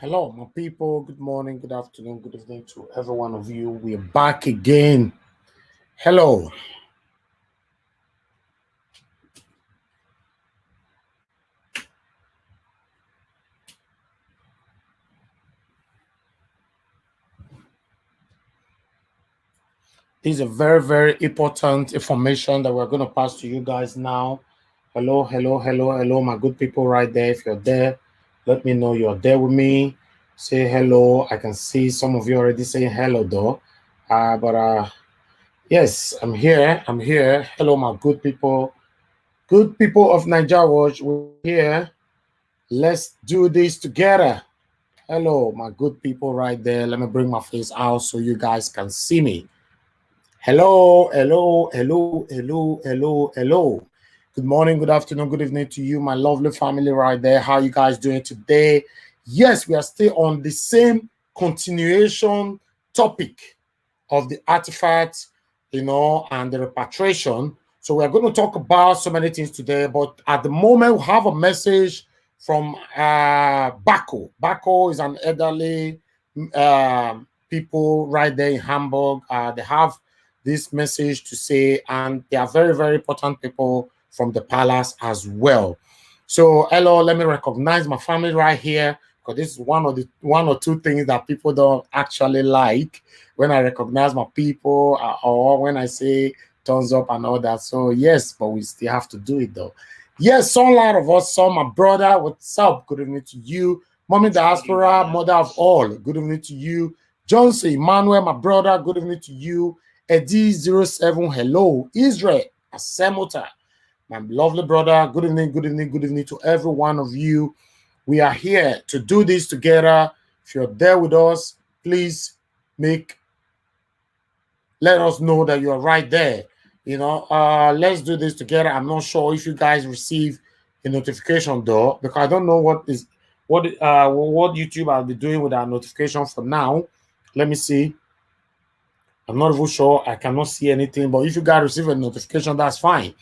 Hello, my people. Good morning, good afternoon, good evening to every one of you. We are back again. Hello. This is a very, very important information that we're going to pass to you guys now. Hello, hello, hello, hello, my good people right there. If you're there, let me know you're there with me. Say hello. I can see some of you already saying hello, though. Yes, I'm here. I'm here. Hello, my good people. Good people of Nigeria Watch, we're here. Let's do this together. Hello, my good people right there. Let me bring my face out so you guys can see me. Hello, hello, hello, hello, hello, hello. Good morning, good afternoon, good evening to you, my lovely family right there. How you guys doing today? Yes, we are still on the same continuation topic of the artifacts, and the repatriation. So we're going to talk about so many things today, but at the moment we have a message from Baku. Baku is an elderly people right there in Hamburg. They have this message to say, and they are very, very important people from the palace as well. So hello, let me recognize my family right here, because this is one or two things that people don't actually like when I recognize my people, or when I say thumbs up and all that. So yes, but we still have to do it though. Yes, some lot of us saw my brother. What's up? Good evening to you. Mommy Diaspora, mother of all. Good evening to you. Johnson, Emmanuel, my brother. Good evening to you. Eddie07, hello. Israel, Asemota, my lovely brother. Good evening, good evening, good evening to every one of you. We are here to do this together. If you're there with us, please let us know that you are right there. Let's do this together. I'm not sure if you guys receive a notification though, because I don't know what YouTube will be doing with our notification for now. Let me see. I'm not even sure. I cannot see anything. But if you guys receive a notification, that's fine.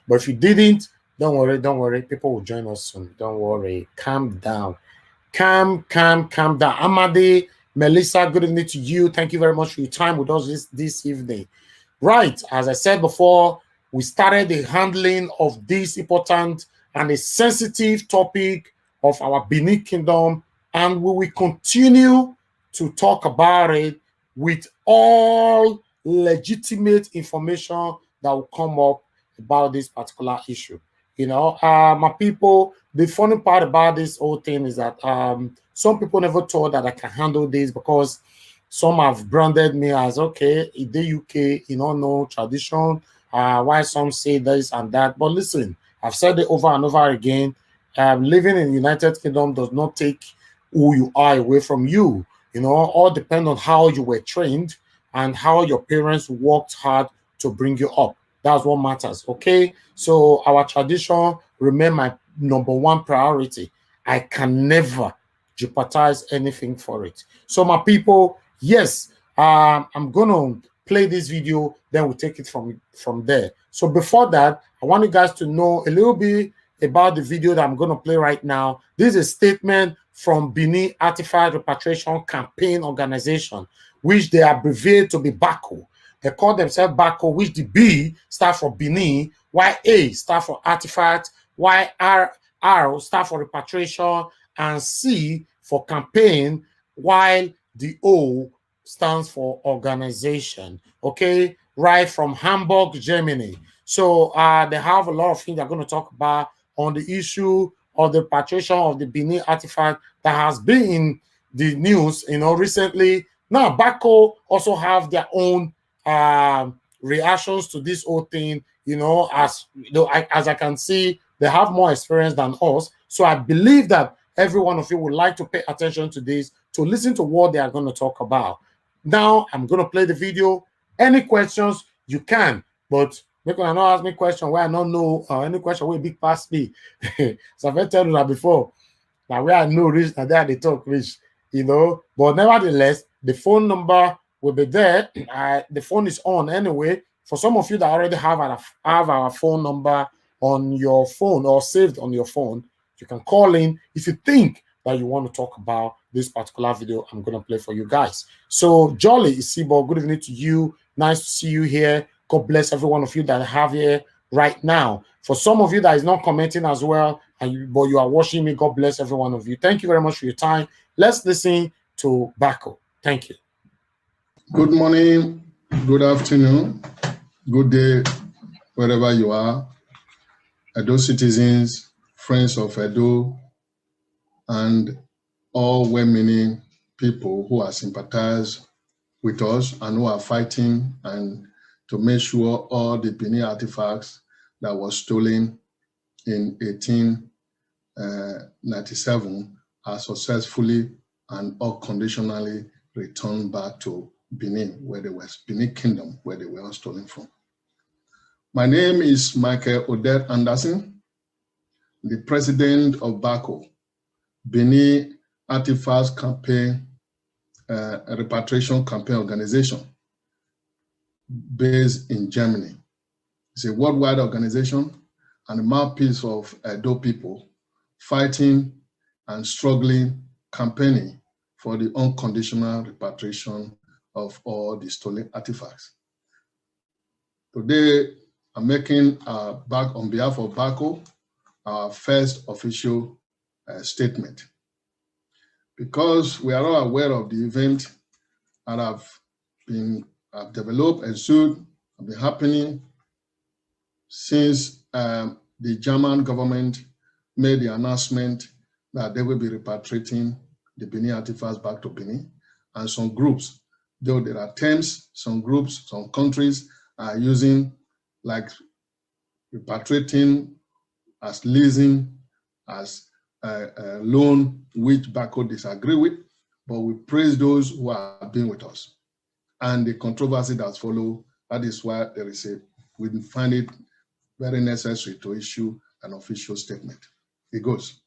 But if you didn't, don't worry. Don't worry. People will join us soon. Don't worry. Calm down. Calm down. Amadi, Melissa, good evening to you. Thank you very much for your time with us this evening. Right. As I said before, we started the handling of this important and a sensitive topic of our Benin Kingdom, and we will continue to talk about it with all legitimate information that will come up about this particular issue. My people, the funny part about this whole thing is that some people never thought that I can handle this, because some have branded me as, okay, in the UK, no tradition, why some say this and that. But listen, I've said it over and over again. Living in the United Kingdom does not take who you are away from you. All depend on how you were trained and how your parents worked hard to bring you up. That's what matters, okay? So our tradition remain my number one priority. I can never jeopardize anything for it. So my people, yes, I'm going to play this video, then we'll take it from there. So before that, I want you guys to know a little bit about the video that I'm going to play right now. This is a statement from Benin Artefacts Repatriation Campaign Organization, which they abbreviate to be B.A.R.C.O. They call themselves B.A.R.C.O, which the B stands for Benin, while A stands for Artifact, while R stands for Repatriation, and C for Campaign, while the O stands for Organization. Okay, right from Hamburg, Germany. So they have a lot of things they're going to talk about on the issue of the repatriation of the Benin artifact that has been in the news, recently. Now, B.A.R.C.O also have their own reactions to this whole thing. As I can see, they have more experience than us. So I believe that every one of you would like to pay attention to this, to listen to what they are going to talk about. Now, I'm going to play the video. Any questions, you can, but make one not ask me question where I don't know, or any question where big past me. So I've told you that before. Now where I know rich, and there they talk rich, But nevertheless, the phone number will be there. The phone is on anyway. For some of you that already have our phone number on your phone or saved on your phone, you can call in. If you think that you want to talk about this particular video I'm going to play for you guys. So Jolly Isibo, good evening to you. Nice to see you here. God bless every one of you that I have here right now. For some of you that is not commenting as well, but you are watching me, God bless every one of you. Thank you very much for your time. Let's listen to B.A.R.C.O. Thank you. Good morning, good afternoon, good day, wherever you are. Edo citizens, friends of Edo, and all well-meaning people who are sympathized with us and who are fighting and to make sure all the Benin artifacts that was stolen in 1897 are successfully and unconditionally returned back to Benin, Benin Kingdom, where they were all stolen from. My name is Michael Odette Anderson, the president of B.A.R.C.O, Benin Artefacts Repatriation Campaign Organization, based in Germany. It's a worldwide organization and a mouthpiece of Edo people fighting and struggling, campaigning for the unconditional repatriation of all the stolen artifacts. Today, I'm making on behalf of B.A.R.C.O our first official statement, because we are all aware of the event that have developed and soon have been happening since the German government made the announcement that they will be repatriating the Benin artifacts back to Benin. And some groups, though there are attempts, some groups, some countries are using like repatriating as leasing, as a loan, which B.A.R.C.O disagree with, but we praise those who have been with us. And the controversy that follows, that is why we find it very necessary to issue an official statement. It goes.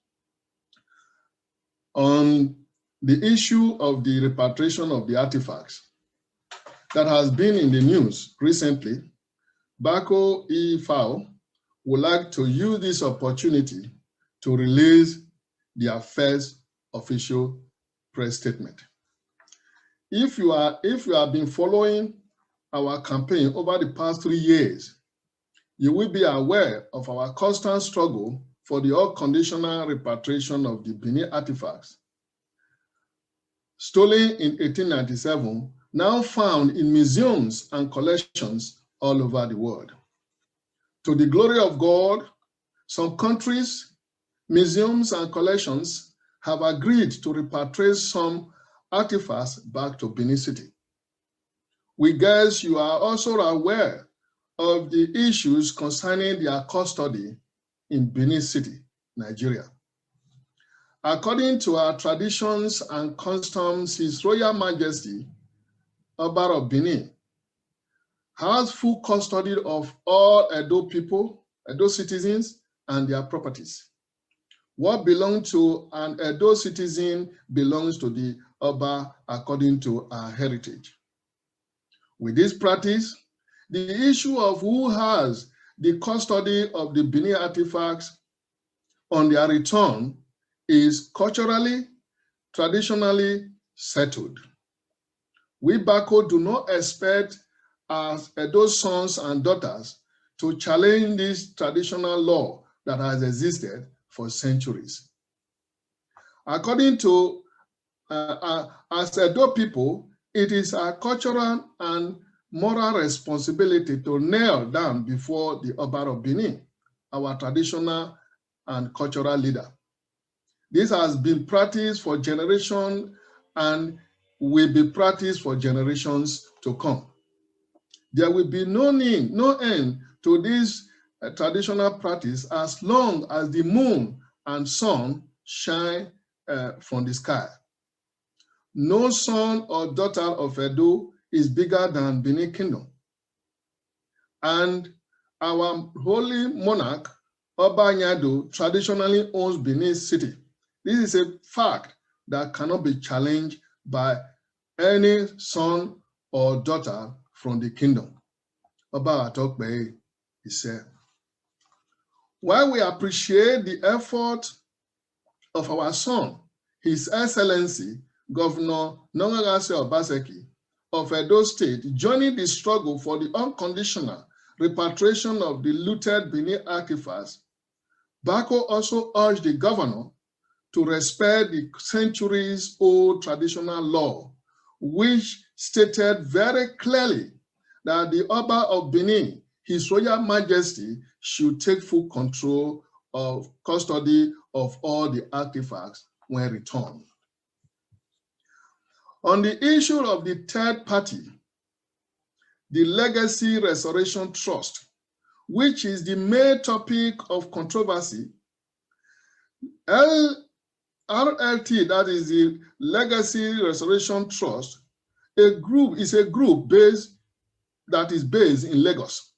On the issue of the repatriation of the artifacts that has been in the news recently, B.A.R.C.O E.F.A.O would like to use this opportunity to release their first official press statement. If you have been following our campaign over the past 3 years, you will be aware of our constant struggle for the unconditional repatriation of the Benin artifacts stolen in 1897, now found in museums and collections all over the world. To the glory of God, some countries, museums, and collections have agreed to repatriate some artifacts back to Benin City. We guess you are also aware of the issues concerning their custody in Benin City, Nigeria. According to our traditions and customs, His Royal Majesty, Oba of Benin, has full custody of all Edo people, Edo citizens, and their properties. What belongs to an Edo citizen belongs to the Oba according to our heritage. With this practice, the issue of who has the custody of the Benin artifacts on their return is culturally, traditionally settled. We B.A.R.C.O do not expect as Edo's sons and daughters to challenge this traditional law that has existed for centuries. According to as Edo people, it is our cultural and moral responsibility to kneel down before the Oba of Benin, our traditional and cultural leader. This has been practiced for generations and will be practiced for generations to come. There will be no end to this traditional practice as long as the moon and sun shine from the sky. No son or daughter of Edo is bigger than Benin Kingdom. And our holy monarch, Oba Nyado, traditionally owns Benin City. This is a fact that cannot be challenged by any son or daughter from the kingdom. Oba Atokbe is said. While we appreciate the effort of our son His Excellency Governor Nongagase Obaseki of Edo State joining the struggle for the unconditional repatriation of the looted Benin artifacts, B.A.R.C.O also urged the governor to respect the centuries-old traditional law, which stated very clearly that the Oba of Benin, His Royal Majesty, should take full control of custody of all the artifacts when returned. On the issue of the third party, the Legacy Restoration Trust, which is the main topic of controversy, RLT, that is the Legacy Restoration Trust, is a group that is based in Lagos,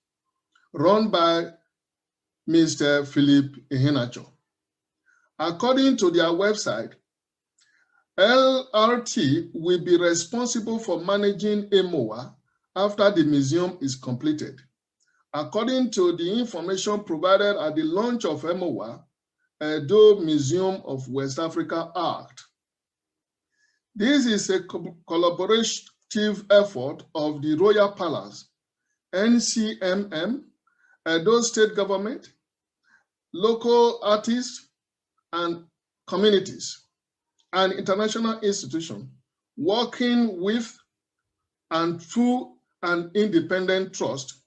run by Mr. Philip Iheanacho. According to their website, LRT will be responsible for managing EMOA after the museum is completed. According to the information provided at the launch of EMOA, Edo Museum of West Africa Art. This is a collaborative effort of the Royal Palace, NCMM, Edo State Government, local artists and communities, and international institutions working with and through an independent trust,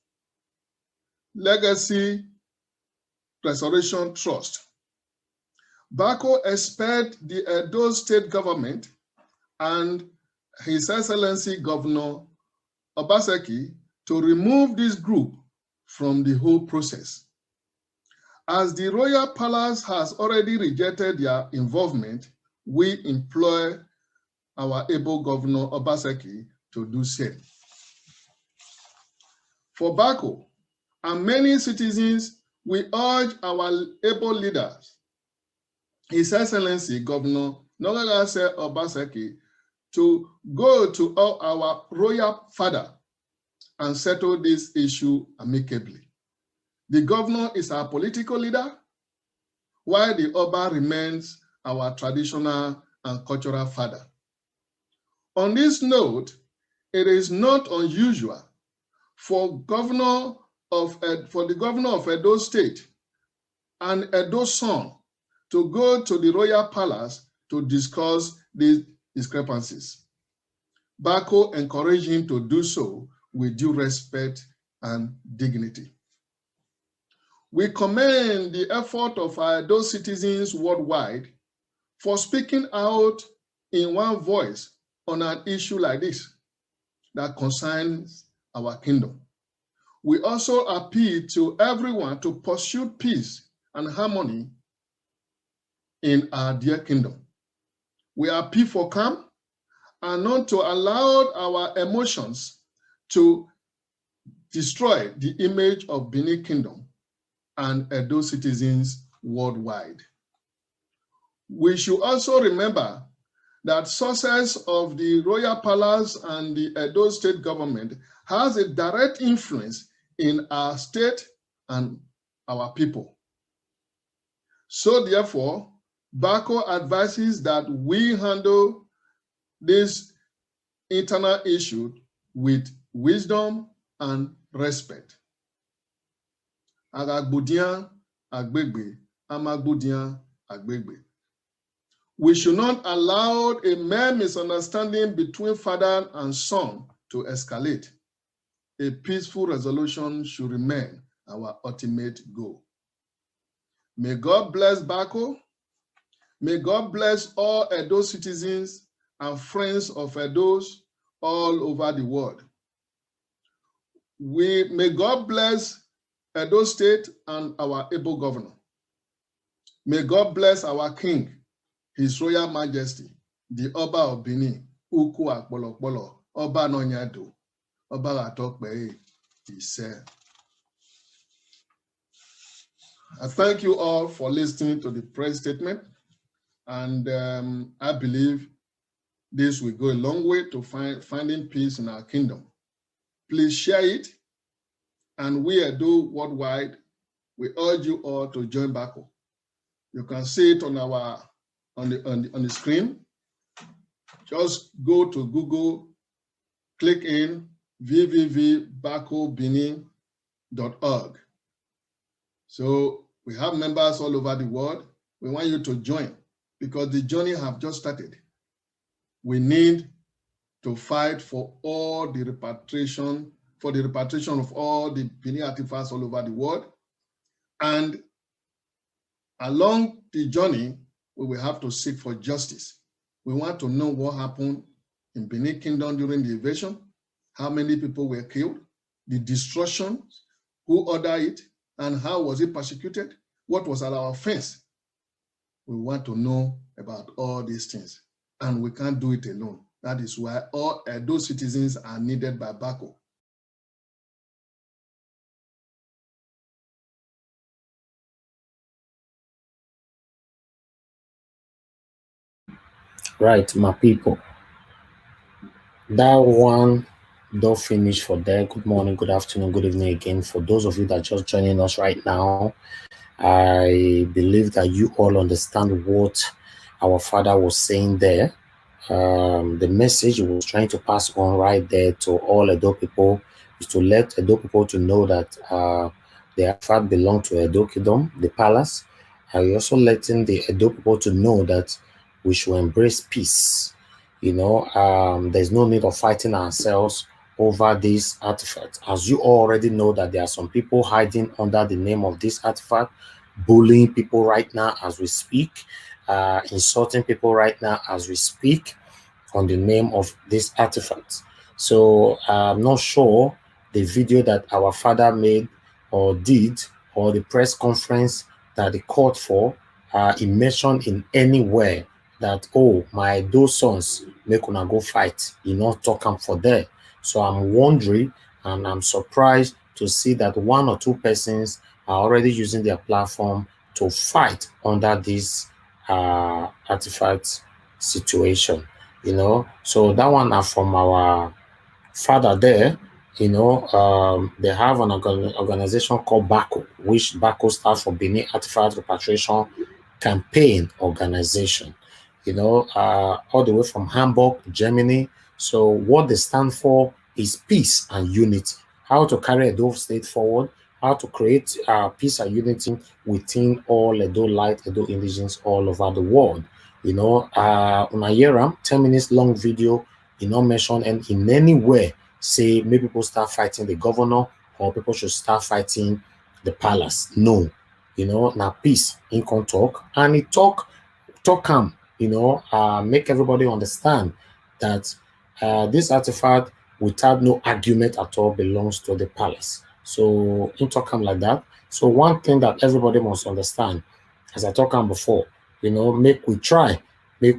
Legacy Restoration Trust. B.A.R.C.O expects the Edo State Government and His Excellency Governor Obaseki to remove this group from the whole process. As the Royal Palace has already rejected their involvement, we employ our able Governor Obaseki to do same. For B.A.R.C.O and many citizens, we urge our able leaders, His Excellency Governor Nongagase Obaseki, to go to our royal father and settle this issue amicably. The governor is our political leader, while the Oba remains our traditional and cultural father. On this note, it is not unusual for the governor of Edo State and Edo son to go to the Royal Palace to discuss these discrepancies. B.A.R.C.O encouraged him to do so with due respect and dignity. We commend the effort of our Edo citizens worldwide for speaking out in one voice on an issue like this that concerns our kingdom. We also appeal to everyone to pursue peace and harmony in our dear kingdom. We appeal for calm and not to allow our emotions to destroy the image of Benin Kingdom and Edo citizens worldwide. We should also remember that success of the Royal Palace and the Edo State government has a direct influence in our state and our people. So therefore, B.A.R.C.O advises that we handle this internal issue with wisdom and respect. Agagbudian agbegbe, amagbudian agbegbe. We should not allow a mere misunderstanding between father and son to escalate. A peaceful resolution should remain our ultimate goal. May God bless B.A.R.C.O. May God bless all Edo citizens and friends of Edos all over the world. May God bless Edo State and our able governor. May God bless our King, His Royal Majesty, the Oba of Benin, Uku Akpolokpolo, Oba Nonyado, Oba Atokbe, he said. I thank you all for listening to the press statement, and I believe this will go a long way to finding peace in our kingdom. Please share it, and we Edo worldwide, we urge you all to join B.A.R.C.O. You can see it on our on the screen. Just go to Google, click in www.B.A.R.C.O.benin.org. So we have members all over the world. We want you to join because the journey have just started. We need to fight for all the repatriation, of all the Benin artifacts all over the world. And along the journey, we will have to seek for justice. We want to know what happened in Benin Kingdom during the invasion, how many people were killed, the destruction, who ordered it, and how was it persecuted, what was our offense. We want to know about all these things, and we can't do it alone. That is why all those citizens are needed by B.A.R.C.O. Right, my people. That one don't finish for there. Good morning, good afternoon, good evening again. For those of you that are just joining us right now, I believe that you all understand what our father was saying there. The message he was trying to pass on right there to all Edo people is to let Edo people to know that the artifact belong to Edo Kingdom, the palace. And we're also letting the Edo people to know that we should embrace peace. There's no need of fighting ourselves over this artifact. As you already know that there are some people hiding under the name of this artifact, bullying people right now as we speak, insulting people right now as we speak on the name of this artifact. So I'm not sure the video that our father made or did, or the press conference that he called for, he mentioned in anywhere that, oh, my those sons make una go fight, not talk am for there. So I'm wondering, and I'm surprised to see that one or two persons are already using their platform to fight under this artifact situation. So that one are from our father there. They have an organization called B.A.R.C.O, which B.A.R.C.O stands for Benin Artefacts Repatriation Campaign Organization. All the way from Hamburg, Germany. So what they stand for is peace and unity. How to carry Edo state forward, how to create peace and unity within all Edo Light, Edo indigenes all over the world. On a year 10 minutes long video, not mention and in any way say maybe people start fighting the governor or people should start fighting the palace. No, now peace in can talk and it talk calm, make everybody understand that this artifact without no argument at all belongs to the palace. So in talk calm like that. So one thing that everybody must understand, as I talked on before, make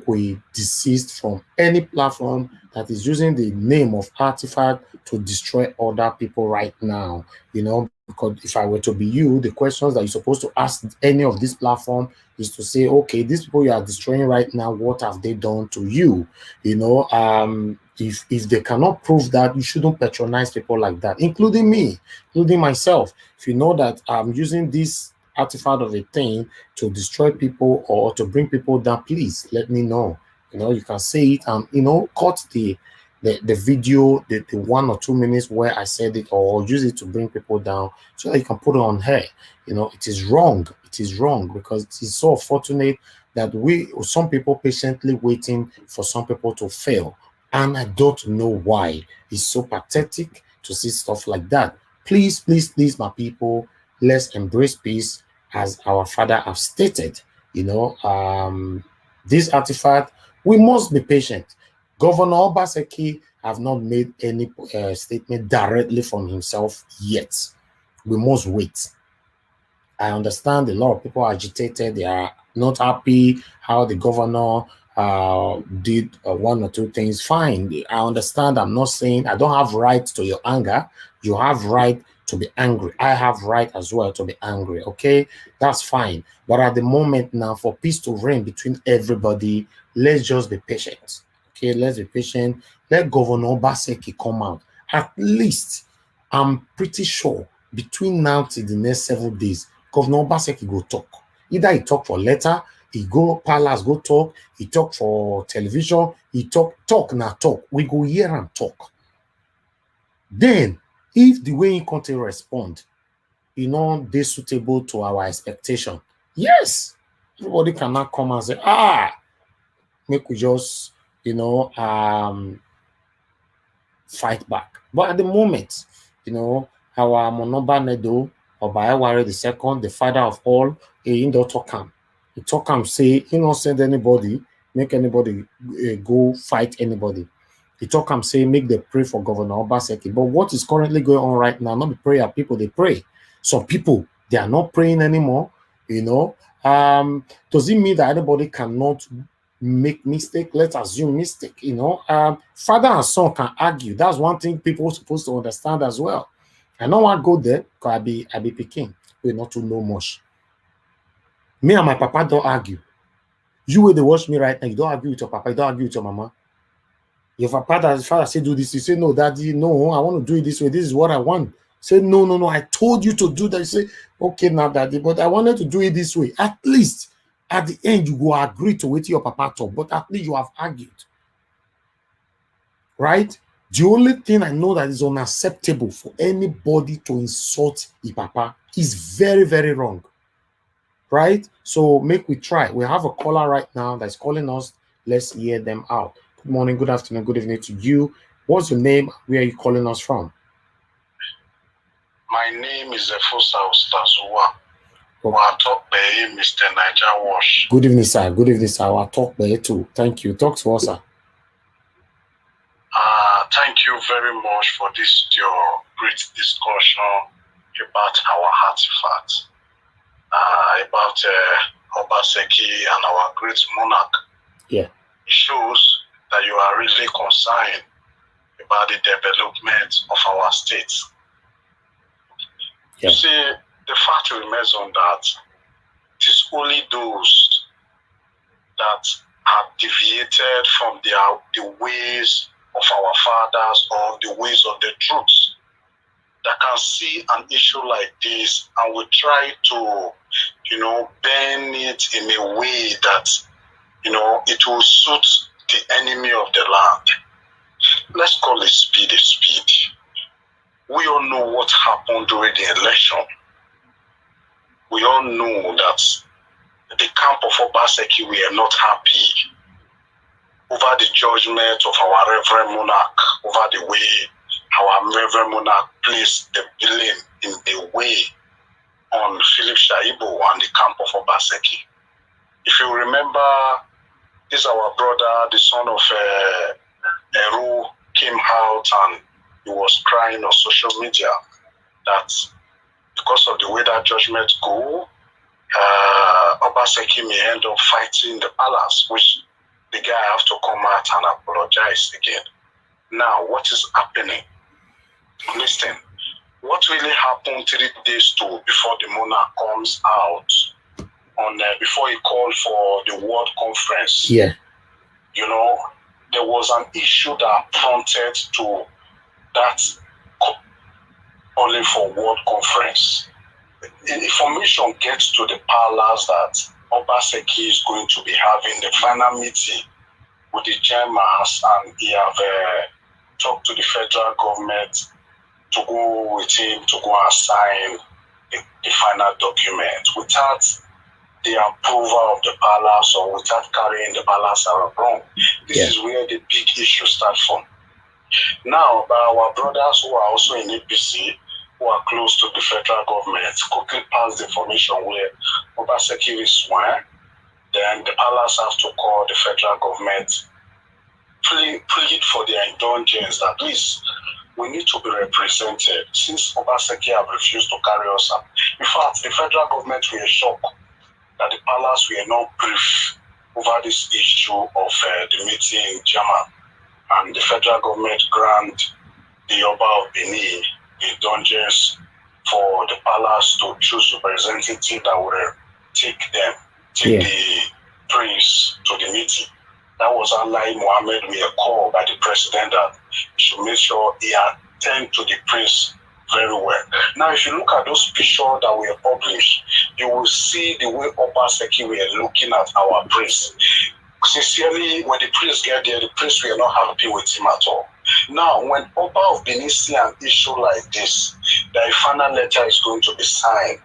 we desist from any platform that is using the name of artifact to destroy other people right now. Because if I were to be you, the questions that you're supposed to ask any of this platform is to say, okay, these people you are destroying right now, what have they done to you? If they cannot prove that, you shouldn't patronize people like that, including me, including myself. If you know that I'm using this artifact of a thing to destroy people or to bring people down, please let me know. You can say it and cut the video, the 1 or 2 minutes where I said it, or use it to bring people down so that you can put it on here. It is wrong. It is wrong because it is so unfortunate that some people patiently waiting for some people to fail. And I don't know why. It's so pathetic to see stuff like that. Please, please, please, my people, let's embrace peace as our father have stated. This artifact, we must be patient. Governor Obaseki have not made any statement directly from himself yet. We must wait. I understand a lot of people are agitated. They are not happy how the governor did 1 or 2 things. Fine. I understand. I'm not saying I don't have right to your anger. You have right to be angry. I have right as well to be angry. Okay, that's fine. But at the moment now, for peace to reign between everybody, let's just be patient. Okay, let's be patient. Let Governor Baseki come out. At least, I'm pretty sure between now till the next 7 days, Governor Obaseki go talk. Either he talk for letter, He go palace, go talk. He talk for television. He talk na talk. We go hear and talk. Then, if the way he can't respond, they suitable to our expectation. Yes, everybody cannot come and say, make we just, fight back. But at the moment, our Monoba Nedo, or Bayaware the second, the father of all, he don't talk him. He talk him, say, he not send anybody, make anybody go fight anybody. He talk him, say, make them pray for Governor Obaseki. But what is currently going on right now, not the prayer, people, they pray. Some people, they are not praying anymore, Does it mean that anybody cannot make mistake? Let's assume mistake, father and son can argue. That's one thing people are supposed to understand as well. I don't want to go there because I be picking. We not to know much. Me and my papa don't argue. You will they watch me right now, you don't argue with your papa, you don't argue with your mama. Your father say do this, you say no, daddy, no, I want to do it this way, this is what I want. Say no, I told you to do that. You say okay now, daddy, but I wanted to do it this way. At least at the end you will agree to what your papa talk, but at least you have argued, right? The only thing I know that is unacceptable for anybody to insult his papa is very, very wrong, right? So make we try. We have a caller right now that's calling us. Let's hear them out. Good morning, good afternoon, good evening to you. What's your name? Where are you calling us from? My name is Efosa Ostazua. Mr. Niger Wash. Good evening, sir. Good evening, sir. I'll talk by you too. Thank you. Talk to us, sir. Thank you very much for this your great discussion about our artifacts, about Obaseki and our great monarch. Yeah. It shows that you are really concerned about the development of our state. Yeah. You see, the fact remains on that it is only those that have deviated from the ways of our fathers or the ways of the truth that can see an issue like this and will try to, bend it in a way that, it will suit the enemy of the land. Let's call it speed a speed. We all know what happened during the election. We all know that the camp of Obaseki were not happy over the judgment of our Reverend Monarch, over the way our Reverend Monarch placed the blame in the way on Philip Shaibu and the camp of Obaseki. If you remember, this is our brother, the son of Eru, came out and he was crying on social media that because of the way that judgment go, Obaseki may end up fighting the palace, which the guy have to come out and apologize again. Now, what is happening? Listen, what really happened 3 days before the monarch comes out on before he called for the World Conference? Yeah. There was an issue that prompted to that calling for World Conference. The information gets to the palace that Obaseki is going to be having the final meeting with the Germans, and he have talked to the federal government to go with him to go and sign the final document without the approval of the palace or without carrying the palace around. This is where the big issue starts from. Now, by our brothers who are also in APC, who are close to the federal government, quickly pass the information where Obaseki is sworn, then the palace has to call the federal government, plead for their indulgence that please, we need to be represented since Obaseki have refused to carry us out. In fact, the federal government were shocked that the palace were not briefed over this issue of the meeting in German, and the federal government grant the Oba of Benin the indulgence for the palace to choose representative that will take the prince to the meeting. That was Allah Mohammed made a call by the president that he should make sure he attend to the prince very well. Now, if you look at those pictures that were published, you will see the way Obaseki were looking at our priest. Sincerely, when the priest get there, the priest were not happy with him at all. Now, when Oba of Benin see an issue like this, the final letter is going to be signed,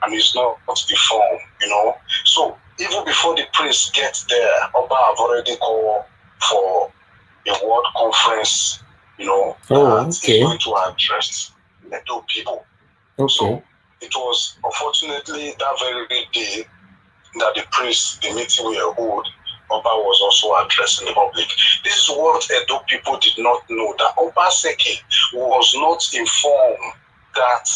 and it's not the form, you know. So even before the priest gets there, Oba have already called for a world conference, you know, that is going to address the two people. So it was unfortunately that very day that the priest, the meeting we held, Oba was also addressing the public. This is what Edo people did not know, that Obaseki was not informed that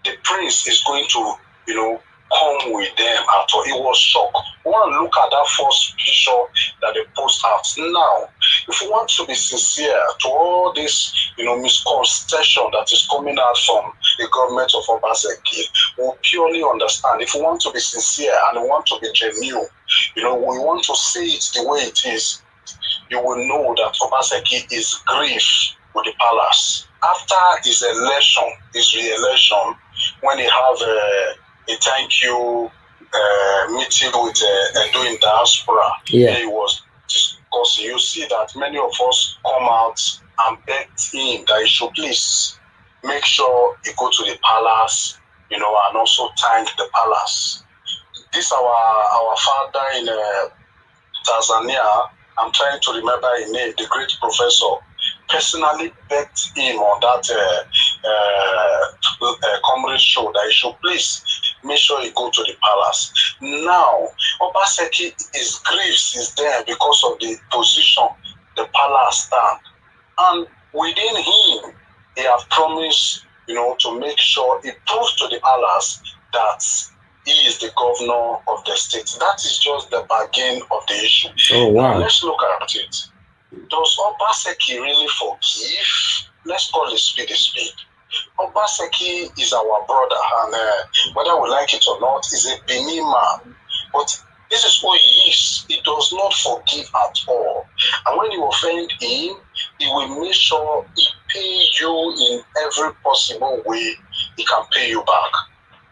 the prince is going to, you know, come with them at all. He was shocked. One, look at that first picture that they post out. Now, if we want to be sincere to all this, you know, misconception that is coming out from the government of Obaseki, we purely understand. If we want to be sincere and we want to be genuine, you know, we want to say it the way it is, you will know that Obaseki is grieved with the palace. After his election, his re-election, when he have a thank you meeting with Edo in diaspora, he was discussing. You see that many of us come out and begged him that he should please make sure he go to the palace, you know, and also thank the palace. This our father in Tanzania, I'm trying to remember his name, the great professor, personally begged him on that comrade show that he should please make sure he go to the palace. Now, Obaseki is grieved since then because of the position the palace stand. And within him, he have promised, you know, to make sure he proves to the palace that he is the governor of the state. That is just the bargain of the issue. Oh, wow. Now, let's look at it. Does Obaseki really forgive? Let's call it speed a speed. Obaseki is our brother, and whether we like it or not, is a Benin man. But this is who he is. He does not forgive at all. And when you offend him, he will make sure he pay you in every possible way he can pay you back.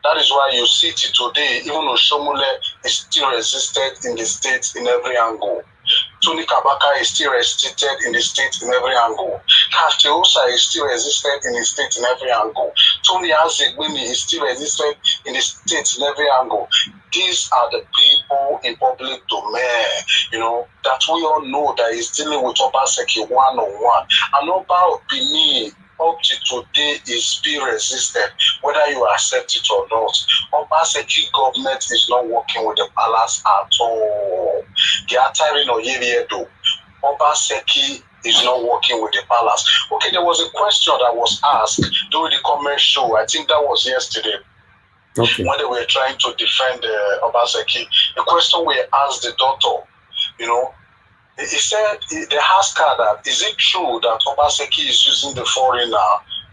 That is why you see it today, even Oshomule is still resisted in the state in every angle. Tony Kabaka is still restricted in the state in every angle. Kafteosa is still resisted in the state in every angle. Tony Azegbini is still resisted in the state in every angle. These are the people in public domain, you know, that we all know that is dealing with Obaseki one-on-one. And Oba of Benin, up to today, is being resisted, whether you accept it or not. Obaseki government is not working with the palace at all. They are tiring of Yeviedo. Obaseki is not working with the palace. Okay, there was a question that was asked during the comment show. I think that was yesterday. Okay. When they were trying to defend Obaseki. The question we asked the doctor, you know, he said, they asked her that, is it true that Obaseki is using the foreigner,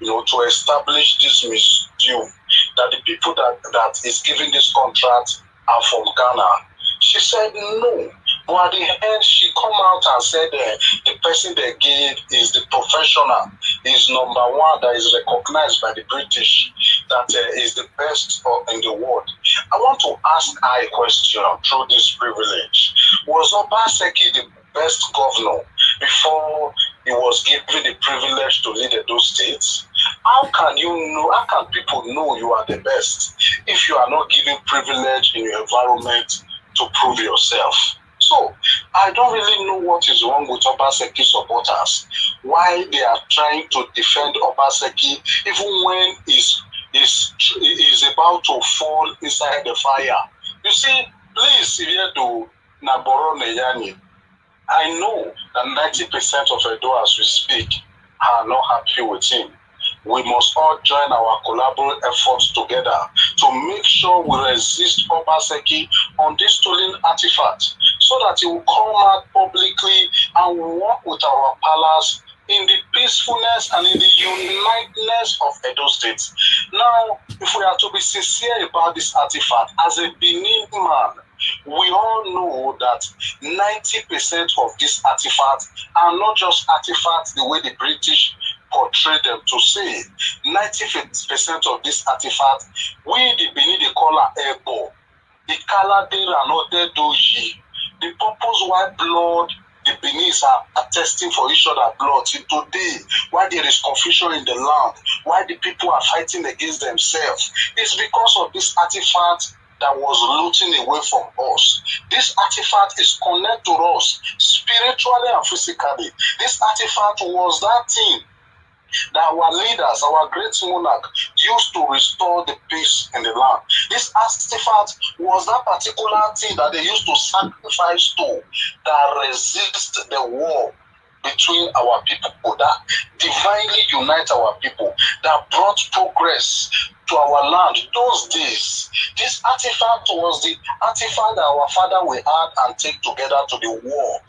you know, to establish this museum, that the people that is giving this contract are from Ghana? She said no. But at the end, she come out and said the person they gave is the professional, is number one that is recognized by the British, that is the best in the world. I want to ask her a question through this privilege. Was Obaseki the best governor before he was given the privilege to lead those states? How can you know, how can people know you are the best if you are not given privilege in your environment to prove yourself? So, I don't really know what is wrong with Obaseki supporters, why they are trying to defend Obaseki even when he's about to fall inside the fire. You see, please, if you do Naboro Neyani, I know that 90% of Edo as we speak are not happy with him. We must all join our collaborative efforts together to make sure we resist Obaseki on this stolen artifact, so that he will come out publicly and work with our palace in the peacefulness and in the uniteness of Edo State. Now, if we are to be sincere about this artifact, as a Benin man, we all know that 90% of these artifacts are not just artifacts the way the British portray them to say 90% of this artifact, we the Benin they call a ebo. The color they are not there doji. The purpose why blood the Beninese are attesting for each other blood till today, why there is confusion in the land, why the people are fighting against themselves, is because of this artifact that was looting away from us. This artifact is connected to us spiritually and physically. This artifact was that thing that our leaders, our great monarch, used to restore the peace in the land. This artifact was that particular thing that they used to sacrifice to that resist the war between our people, that divinely unite our people, that brought progress to our land. Those days, this artifact was the artifact that our father will add and take together to the war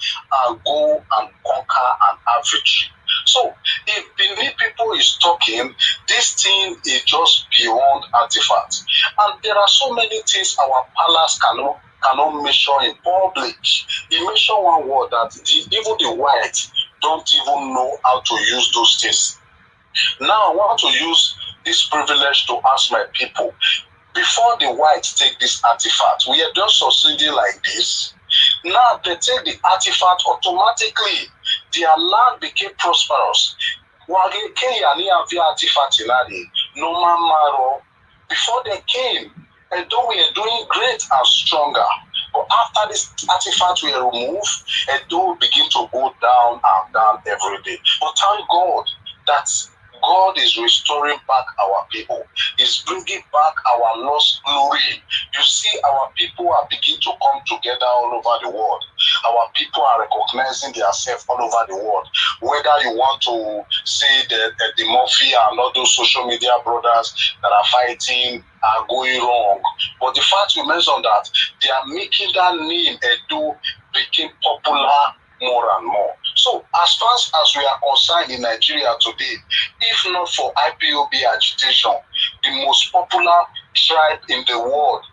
and go and conquer and have victory. So, if Benin people is talking, this thing is just beyond artifacts. And there are so many things our palace cannot measure in public. He mentioned one word that even the white don't even know how to use those things. Now I want to use this privilege to ask my people, before the whites take this artifact, we are just succeeding like this. Now they take the artifact automatically. Their land became prosperous. Before they came, and though we are doing great and stronger, but after this artifact we remove, and though begin to go down and down every day. But thank God that God is restoring back our people. He's bringing back our lost glory. You see, our people are beginning to come together all over the world. Our people are recognizing themselves all over the world. Whether you want to see the mafia and all those social media brothers that are fighting are going wrong. But the fact you mentioned that they are making that name Edo become popular more and more. So as far as we are concerned in Nigeria today, if not for IPOB agitation, the most popular tribe in the world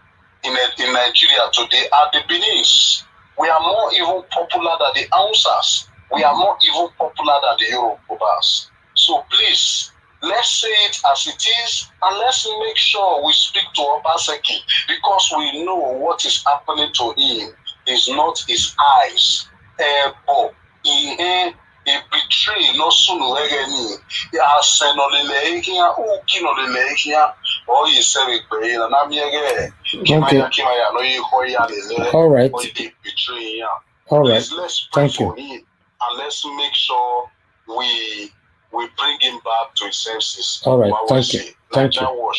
in Nigeria today are the Beninese. We are more even popular than the Hausas. We are more even popular than the Yorubas. So please, let's say it as it is, and let's make sure we speak to Obaseki, because we know what is happening to him is not his eyes. But he betray no sooner any or he said it All right. All right. Let's pray Thank for you. him, and let's make sure we bring him back to his senses. All right. Thank you. Thank you.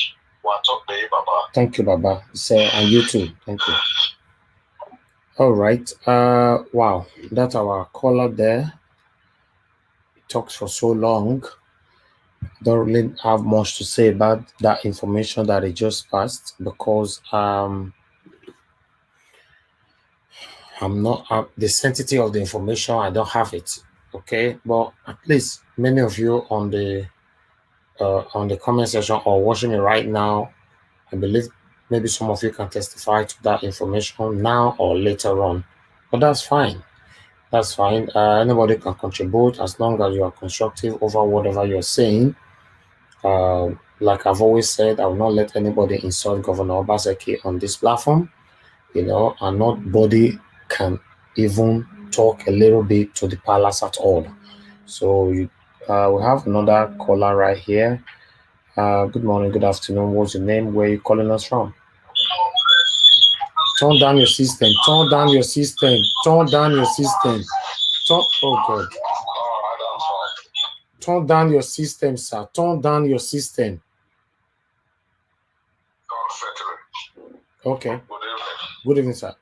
Thank you, Baba. And you too. Thank you. All right. Wow. That's our caller there. He talks for so long. Don't really have much to say about that information that he just passed, because I'm not the sanctity of the information. I don't have it. Okay, but at least many of you on the comment section or watching me right now, I believe maybe some of you can testify to that information now or later on. But that's fine. That's fine. Anybody can contribute as long as you are constructive over whatever you're saying. Like I've always said, I will not let anybody insult Governor Obaseki on this platform, and nobody can even talk a little bit to the palace at all. So we have another caller right here. Good morning, good afternoon. What's your name? Where are you calling us from? Turn down your system. Turn down your system. Turn down your system. Oh God. Turn down your system, sir. Turn down your system. Okay. Good evening, sir.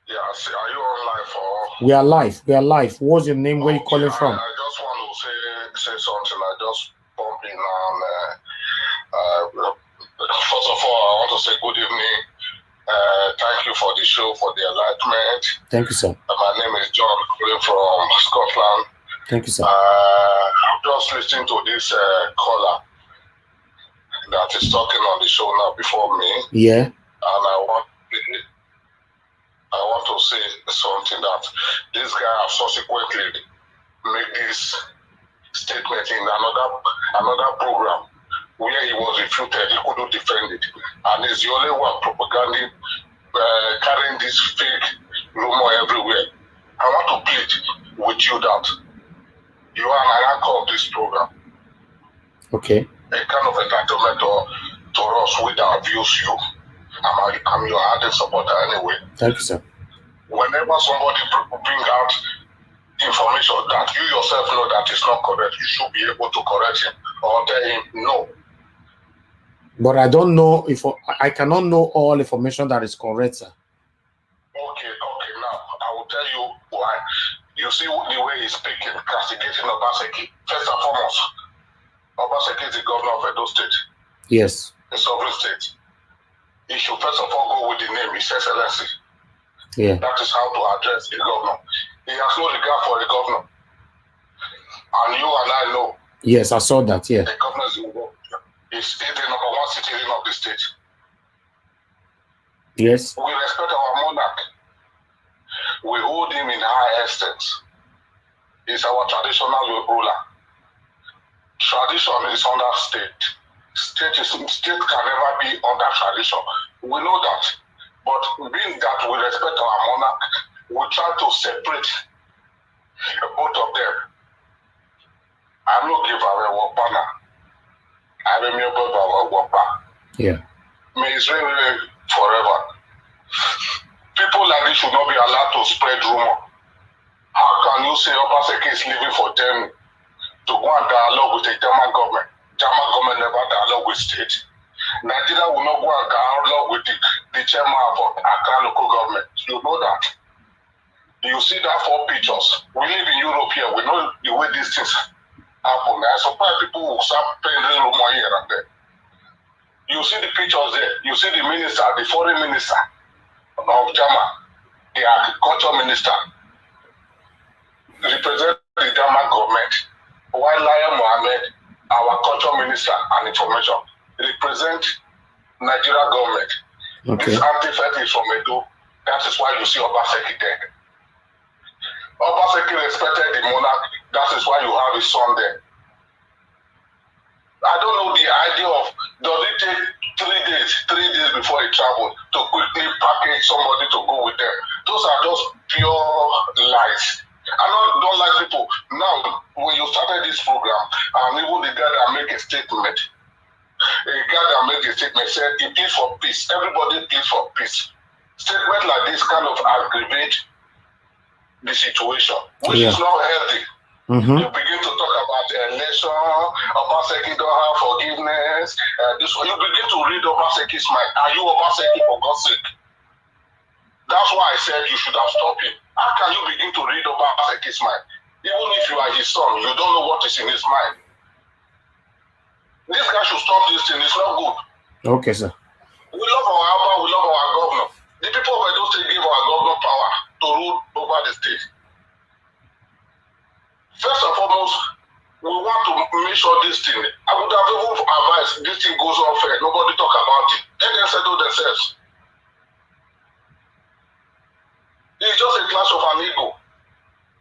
Yeah, are you on live or? We are live. We are live. What's your name? Where are you calling from? I just want to say something. I just bumped in and first of all, I want to say good evening. Thank you for the show, for the enlightenment. Thank you, sir. My name is John, calling from Scotland. Thank you, sir. I'm just listening to this caller that is talking on the show now before me. Yeah. And I want to say something that this guy has subsequently made this statement in another program where he was refuted. He couldn't defend it, and he's the only one propaganding, carrying this fake rumor everywhere. I want to plead with you that you are an anchor of this program. Okay. A kind of entitlement to us with our views. I'm your ardent supporter anyway. Thank you, sir. Whenever somebody bring out information that you yourself know that is not correct, you should be able to correct him or tell him no. But I don't know if I cannot know all information that is correct, sir. Okay. Now I will tell you why. You see the way he's speaking, castigating Obaseki. First and foremost, Obaseki is the governor of Edo State. Yes. A sovereign state. He should first of all go with the name, His Excellency. Yeah. That is how to address the governor. He has no regard for the governor. And you and I know. Yes, I saw that, yeah. The governor is the number one citizen of the state. Yes. We respect our monarch. We hold him in high esteem. He's our traditional ruler. Tradition is under state. State can never be under tradition. We know that. But being that we respect our monarch, we try to separate both of them. I'm not giving away what banner. I'm a member of what banner. Yeah. May Israel reign forever. People like this should not be allowed to spread rumor. How can you say Obaseki is leaving for Germany to go and dialogue with the German government? German government never dialogue with state. Nigeria will not go and dialogue with the chairman of Accra local government. You know that. You see that 4 pictures. We live in Europe here. We know the way these things happen. I suppose people will start paying little rumor here and there. You see the pictures there. You see the minister, the foreign minister of German, the agriculture minister, represent the German government, while Laya Mohammed, our culture minister and information, represent Nigeria government. Okay. This artifact is from Edo. That is why you see Obaseki there. Obaseki respected the monarch. That is why you have his son there. I don't know the idea of, does it take 3 days before he traveled to quickly package somebody to go with them? Those are just pure lies. I don't like people. Now, when you started this program, even the guy that made a statement, said he pleads for peace. Everybody pleads for peace. Statement like this kind of aggravate the situation, which is not healthy. You begin to talk about the election, Obaseki don't have forgiveness. You begin to read Obaseki's mind. Are you Obaseki, for God's sake? That's why I said you should have stopped him. How can you begin to read Obaseki's mind? Even if you are his son, you don't know what is in his mind. This guy should stop this thing. It's not good. Okay, sir. We love our Abba, we love our governor. The people of Edo State give our governor power to rule over the state. First and foremost, we want to make sure this thing, I would have even advised this thing goes on fair. Nobody talk about it. Let them settle themselves. It's just a clash of an ego.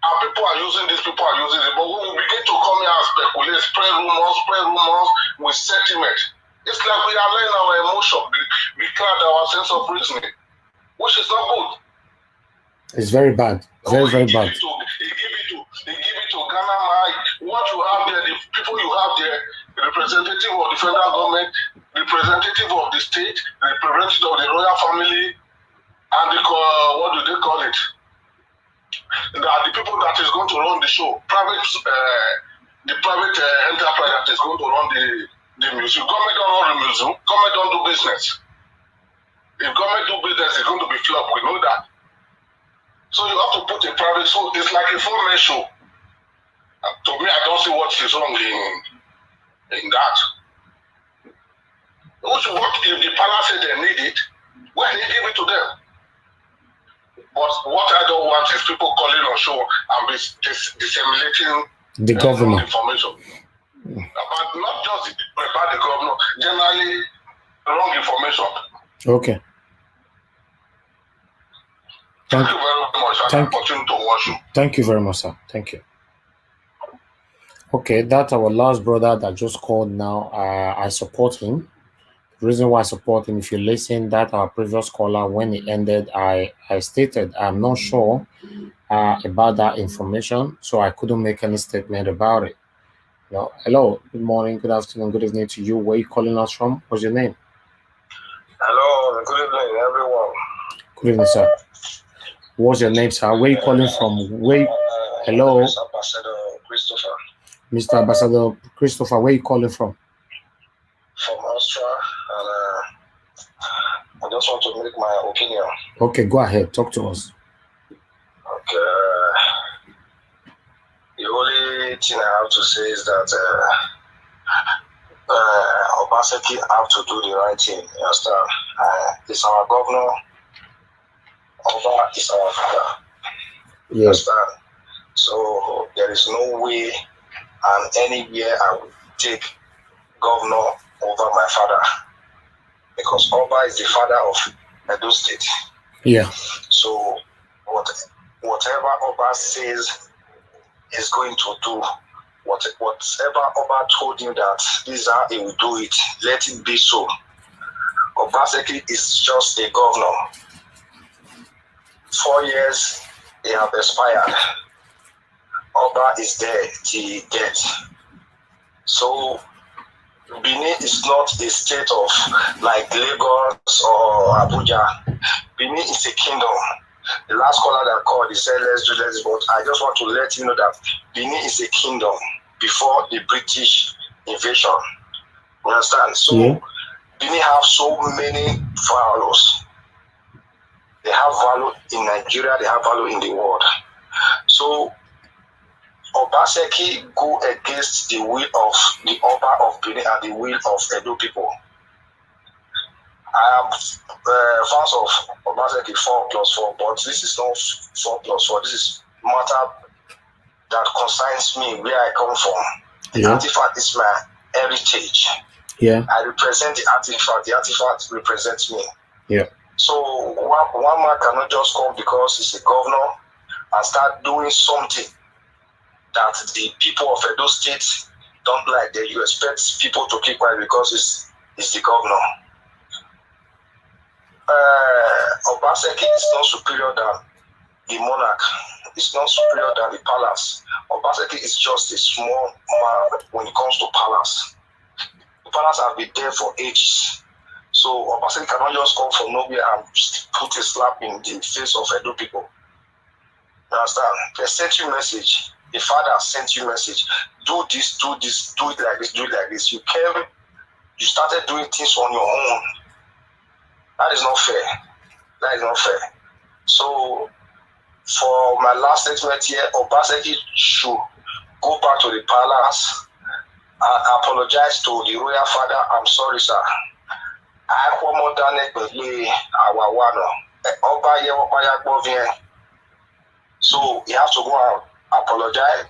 And people are using this, people are using it. But when we begin to come here and speculate, spread rumors with sentiment, it's like we are letting our emotion be cloud our sense of reasoning, which is not good. It's very bad. Very, very bad. They give it to Ghana. What you have there, the people you have there, the representative of the federal government, representative of the state, representative of the royal family, and what do they call it? The people that is going to run the show, the private enterprise that is going to run the museum. Government don't run the museum. Government don't do business. If government do business, it's going to be flop. We know that. So you have to put a private, so it's like a four-man show. To me, I don't see what is wrong in that. What if the palace said they need it, well, they give it to them. But what I don't want is people calling on show and disseminating the government information. But not just about the governor, generally wrong information. Okay. Thank you very much. I continue to watch you. Thank you very much, sir. Thank you. Okay, that's our last brother that just called now. I support him. The reason why I support him, if you listen, that our previous caller, when it ended, I stated I'm not sure about that information, so I couldn't make any statement about it. No, hello, good morning, good afternoon, good evening to you. Where are you calling us from? What's your name? Hello, good evening, everyone. Good evening, sir. What's your name, sir? Where are you calling from? Where? Hello, Mr. Ambassador Christopher Mr. Ambassador Christopher. Where are you calling from? from Austria, and I just want to make my opinion. Okay, go ahead. Talk to us. Okay. The only thing I have to say is that Obaseki have to do the right thing. You understand? It's our governor. Oba is our father. You understand? So there is no way and anywhere I would take governor over my father, because Oba is the father of Edo State. Yeah. So whatever Oba says is going to do, whatever Oba told him that this is how he will do it, let it be so. Obaseki is just a governor. 4 years they have expired. Oba is there till death. So Benin is not a state of like Lagos or Abuja. Benin is a kingdom. The last caller that called, he said, let's do this, but I just want to let you know that Benin is a kingdom before the British invasion. You understand? So Benin have so many values. They have value in Nigeria, they have value in the world. So Obaseki go against the will of the Oba of Benin and the will of Edo people. I am fans of Obaseki 4+4, but this is not 4+4. This is matter that concerns me, where I come from. The artifact is my heritage. Yeah. I represent the artifact. The artifact represents me. Yeah. So one man cannot just come because he's a governor and start doing something that the people of Edo State don't like. That you expect people to keep quiet because it's the governor. Obaseki is not superior than the monarch. It's not superior than the palace. Obaseki is just a small man when it comes to palace. The palace have been there for ages. So Obaseki cannot just come from nowhere and put a slap in the face of Edo people. You understand? They sent you message. The father sent you message. Do this, do it like this, do it like this. You came, you started doing things on your own. That is not fair. That is not fair. So for my last statement here, Obaseki should go back to the palace and apologize to the royal father. I'm sorry, sir. So you have to go and apologize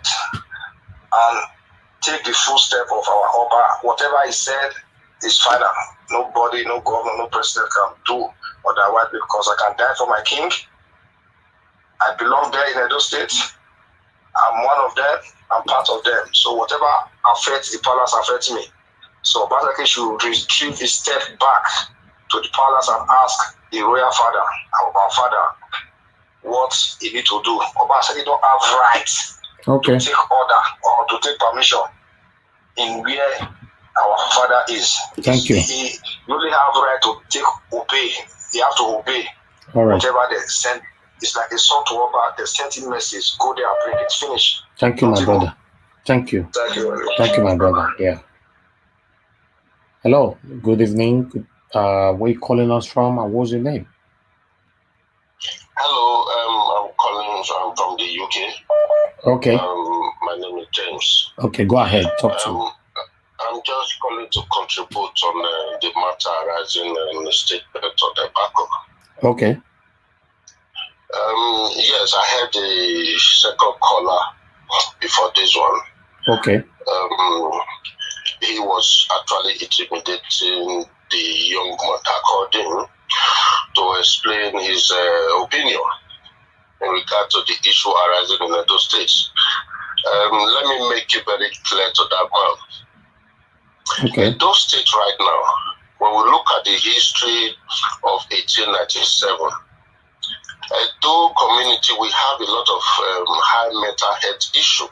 and take the full step of our Oba. Whatever he said is final. Nobody, no governor, no president can do otherwise, because I can die for my king. I belong there in Edo State. I'm one of them. I'm part of them. So whatever affects the palace affects me. So Obaseki should retrieve his step back to the palace and ask the royal father, our father, what he need to do. Obaseki don't have rights to take order or to take permission in where our father is. Thank you. He only have right to obey. He have to obey whatever they send. It's like a son to Oba. They sent him message. Go there and bring it. Finish. Thank you, my brother. Thank you. Thank you. Thank you, my brother. Yeah. Hello. Good evening. Where are you calling us from, and what's your name? Hello. I'm calling from the UK. Okay. My name is James. Okay, go ahead. Talk to me. I'm just calling to contribute on the matter arising in the statement of the Baku. Okay. Yes, I had the second caller before this one. Okay. He was actually intimidating the young man according to explain his opinion in regard to the issue arising in Edo State. Let me make it very clear to that man. Okay. Edo State right now, when we look at the history of 1897, Edo community, we have a lot of high mental health issue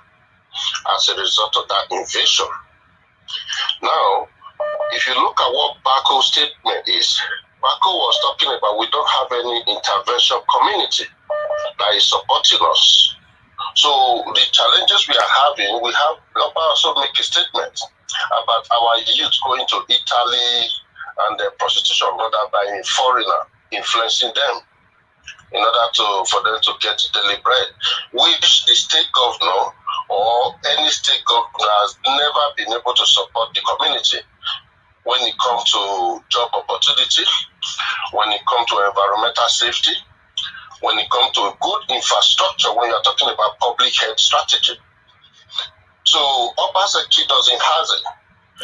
as a result of that invasion. Now, if you look at what B.A.R.C.O statement is, B.A.R.C.O was talking about we don't have any intervention community that is supporting us. So the challenges we are having, we have also make a statement about our youth going to Italy and the prostitution rather by a foreigner influencing them in order for them to get daily bread, which the state governor or any state governor has never been able to support the community when it comes to job opportunity, when it comes to environmental safety, when it comes to good infrastructure, when you're talking about public health strategy. So Obaseki doesn't have it.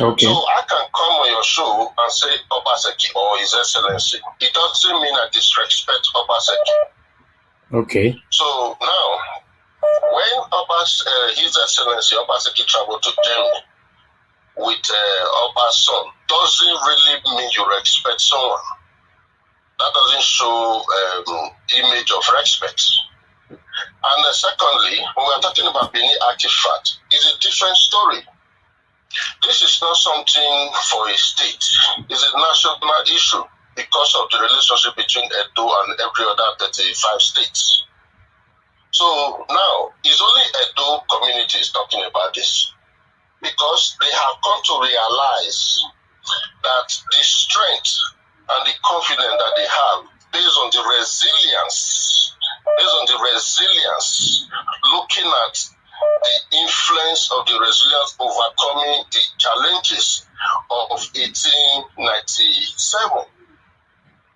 Okay. So I can come on your show and say Obaseki or His Excellency. It doesn't mean I disrespect Obaseki. Okay. So now, when His Excellency Obaseki traveled to Germany with Oba's son, doesn't really mean you respect someone. That doesn't show image of respect. And secondly, when we are talking about Benin Artefacts, it's a different story. This is not something for a state. It's a national issue because of the relationship between Edo and every other 35 states. So now, it's only Edo community is talking about this because they have come to realize that the strength and the confidence that they have based on the resilience, looking at the influence of the resilience overcoming the challenges of 1897.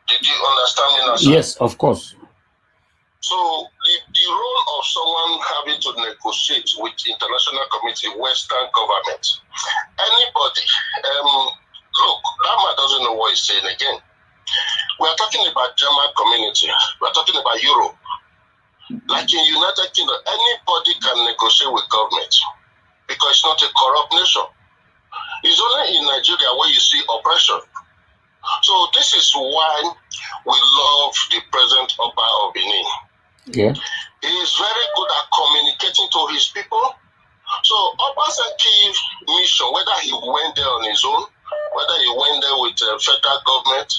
Did you understand me now, sir? Yes, of course. So the role of someone having to negotiate with international community, Western government, anybody, look, that man doesn't know what he's saying again. We are talking about German community. We are talking about Europe. Like in United Kingdom, anybody can negotiate with government because it's not a corrupt nation. It's only in Nigeria where you see oppression. So this is why we love the present Oba of Benin. Yeah. He is very good at communicating to his people. So Obasanjo's mission, whether he went there on his own, whether he went there with the federal government,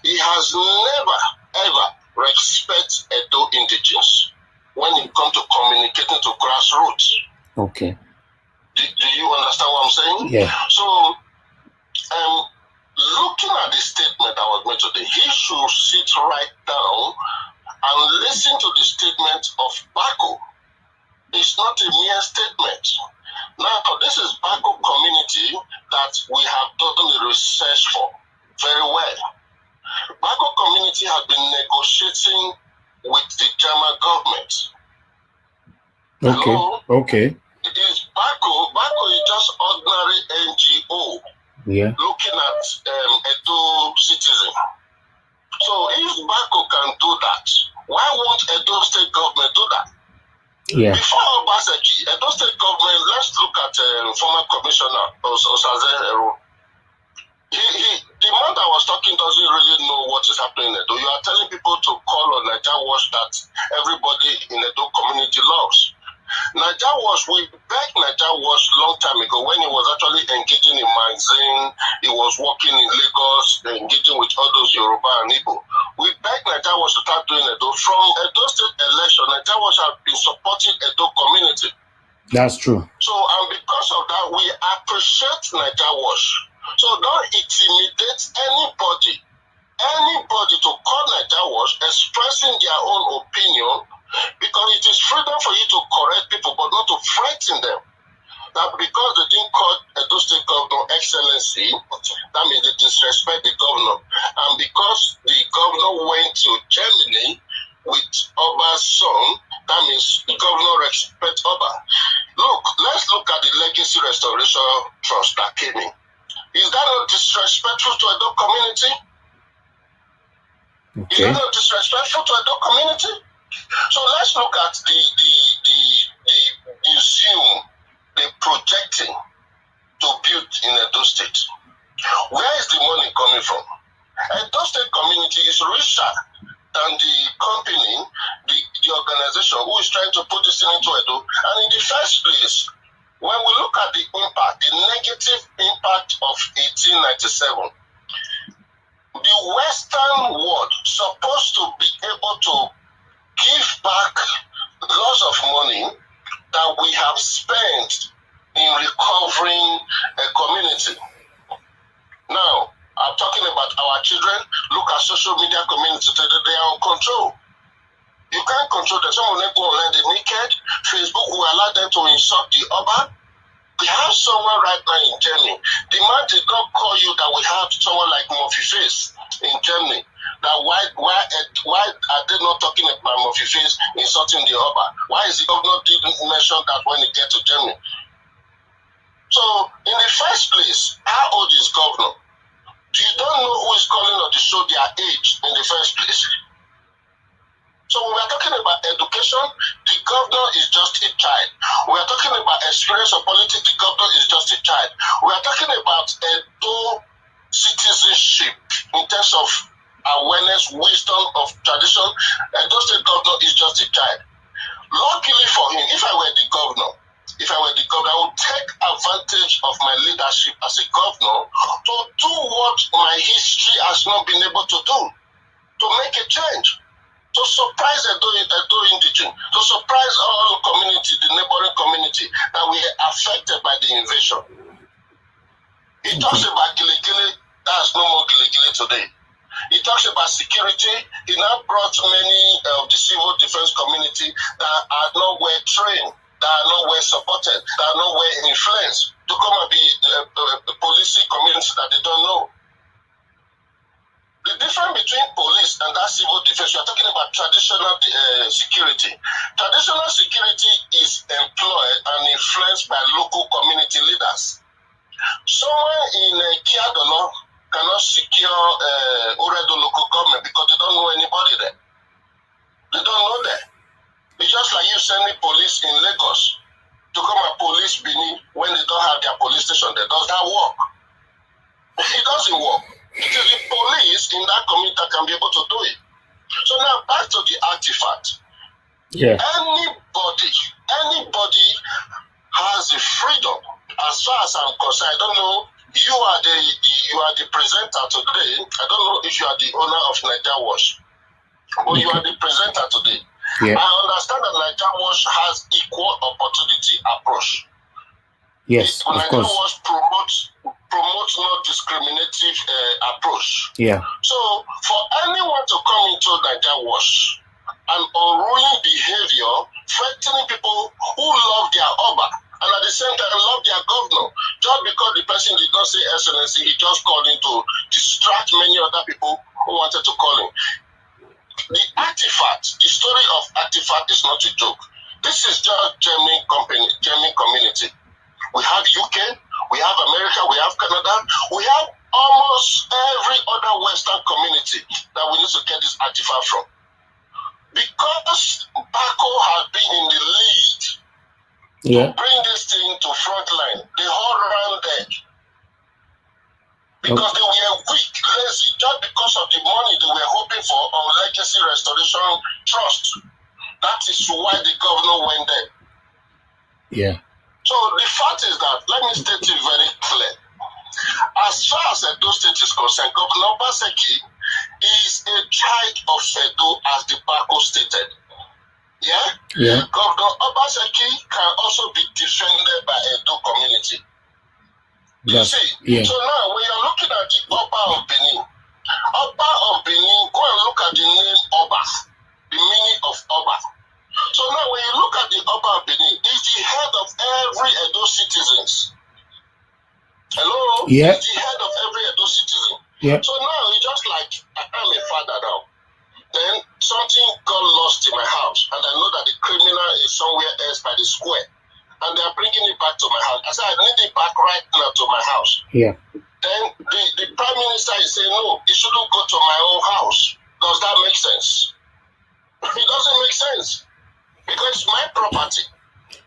he has never, ever respect Edo indigenous when it comes to communicating to grassroots. Okay. Do you understand what I'm saying? Yeah. So, looking at the statement that was made today, he should sit right down and listen to the statement of B.A.R.C.O. It's not a mere statement. Now, this is B.A.R.C.O community that we have done the research for very well. B.A.R.C.O community has been negotiating with the German government. Okay. Hello? Okay. It is B.A.R.C.O is just ordinary NGO Yeah. looking at Edo citizen. So if B.A.R.C.O can do that, why won't Edo state government do that? Yeah. Before Obaseki, Edo state government, let's look at former commissioner Osaze. The man that was talking doesn't really know what is happening in Edo. You are telling people to call on Naija Watch that everybody in Edo community loves. Naija Watch, we begged Naija Watch long time ago when he was actually engaging in magazine, he was working in Lagos, engaging with all those Yoruba and Igbo. We begged Naija Watch to start doing Edo. From Edo state election, Naija Watch has been supporting Edo community. That's true. So, and because of that, we appreciate Naija Watch. So don't intimidate anybody to call Naija Watch expressing their own opinion, because it is freedom for you to correct people, but not to frighten them. That because they didn't call Edo State Governor Excellency, that means they disrespect the governor. And because the governor went to Germany with Oba's son, that means the governor respects Oba. Look, let's look at the Legacy Restoration Trust that came in. Is that not disrespectful to Edo community? Is Okay. that not disrespectful to Edo community? So let's look at the museum they're projecting to build in Edo State? Where is the money coming from? Edo State community is richer than the company, the organization who is trying to put this thing into Edo. And in the first place, when we look at the impact, the negative impact of 1897, the Western world supposed to be able to give back lots of money that we have spent in recovering a community. Now, I'm talking about our children. Look at social media community today, they are on control. You can't control them. Some of them go online, they're naked. Facebook will allow them to insult the Oba. We have someone right now in Germany. The man did not call you that we have someone like Murphy Face in Germany. That why are they not talking about Murphy Face insulting the Oba? Why is the governor didn't mention that when he get to Germany? So in the first place, how old is governor? You don't know who is calling or to show their age in the first place. So when we're talking about education, the governor is just a child. We are talking about experience of politics, the governor is just a child. We are talking about Edo citizenship in terms of awareness, wisdom of tradition. Edo State governor is just a child. Luckily for him, if I were the governor, I would take advantage of my leadership as a governor to do what my history has not been able to do, to make a change. To surprise Edo indigenous, to surprise all community, the neighboring community that we are affected by the invasion. He talks about Gile, there's no more Gile today. He talks about security. He now brought many of the civil defense community that are not well trained, that are not well supported, that are not well influenced to come and be policing community that they don't know. The difference between police and that civil defense, you are talking about traditional security. Traditional security is employed and influenced by local community leaders. Someone in Kiadono cannot secure Oredo local government because they don't know anybody there. They don't know there. It's just like you sending police in Lagos to come and police Benin when they don't have their police station there. Does that work? It doesn't work. It is the police in that community that can be able to do it. So now back to the artifact. Yeah. Anybody has the freedom. As far as I'm concerned, I don't know. You are the presenter today. I don't know if you are the owner of Niger Wash, but you are the presenter today. Yeah. I understand that Niger Wash has equal opportunity approach. Yes, of Niger course. Wash promotes non-discriminative approach. Yeah. So for anyone to come into Niger Wash and unruly behavior, threatening people who love their Oba and at the same time love their governor, just because the person did not say excellency, he just called in to distract many other people who wanted to call him. The artifact, the story of artifact is not a joke. This is just German community. We have UK, we have America, we have Canada, we have almost every other Western community that we need to get this artifact from. Because B.A.R.C.O has been in the lead to bring this thing to front line, the whole round there. Because they were weak, lazy, just because of the money they were hoping for on Legacy Restoration Trust. That is why the governor went there. Yeah. So the fact is that, let me state it very clear. As far as Edo State is concerned, Governor Obaseki is a child of Edo as the B.A.R.C.O stated. Yeah? Governor Obaseki can also be defended by Edo community. You see? Yeah. So now when you're looking at the Oba of Benin, go and look at the name Oba, the meaning of Oba. So now when you look at the Oba of Benin, he's the head of every Edo citizens. Hello? Yeah. He's the head of every Edo citizen. Yeah. So now it's just like I'm a father now. Then something got lost in my house, and I know that the criminal is somewhere else by the square. And they are bringing it back to my house. I said, I need it back right now to my house. Yeah. Then the Prime Minister is saying, no, it shouldn't go to my own house. Does that make sense? It doesn't make sense. Because it's my property.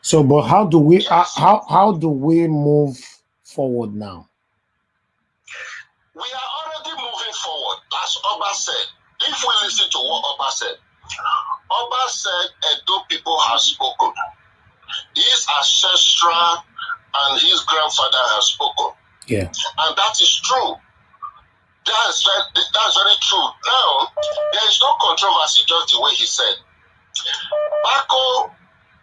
So, but how do we Yes. how do we move forward now? We are already moving forward, as Oba said. If we listen to what Oba said Edo people have spoken. His ancestral and his grandfather has spoken. Yeah. And that is true. That's very true. Now, there is no controversy, just the way he said. B.A.R.C.O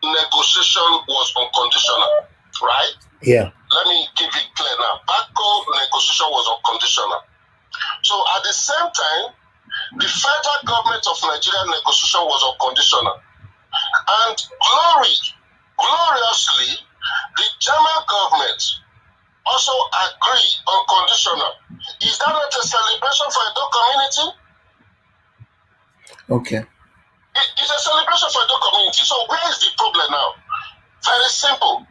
negotiation was unconditional, right? Yeah. Let me give it clear now. B.A.R.C.O negotiation was unconditional. So at the same time, the federal government of Nigeria negotiation was unconditional. And gloriously, the German government also agreed unconditional. Is that not a celebration for Edo community? Okay. It's a celebration for Edo community. So where is the problem now? Very simple.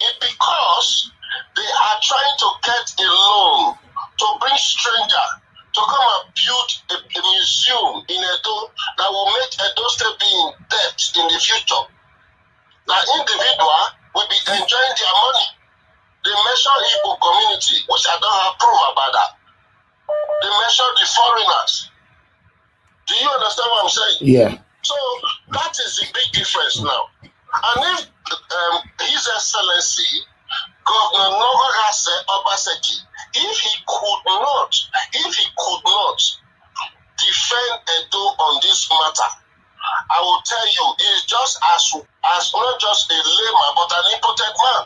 It's because they are trying to get a loan to bring strangers to come and build a museum in Edo that will make Edo State be in debt in the future. Now, individual will be enjoying their money. They mention Igbo community, which I don't have proof about that. They mention the foreigners. Do you understand what I'm saying? Yeah. So that is the big difference now. And if His Excellency Governor Nogagase Obaseki, if he could not defend Edo on this matter, I will tell you, it's just as not just a layman, but an impotent man.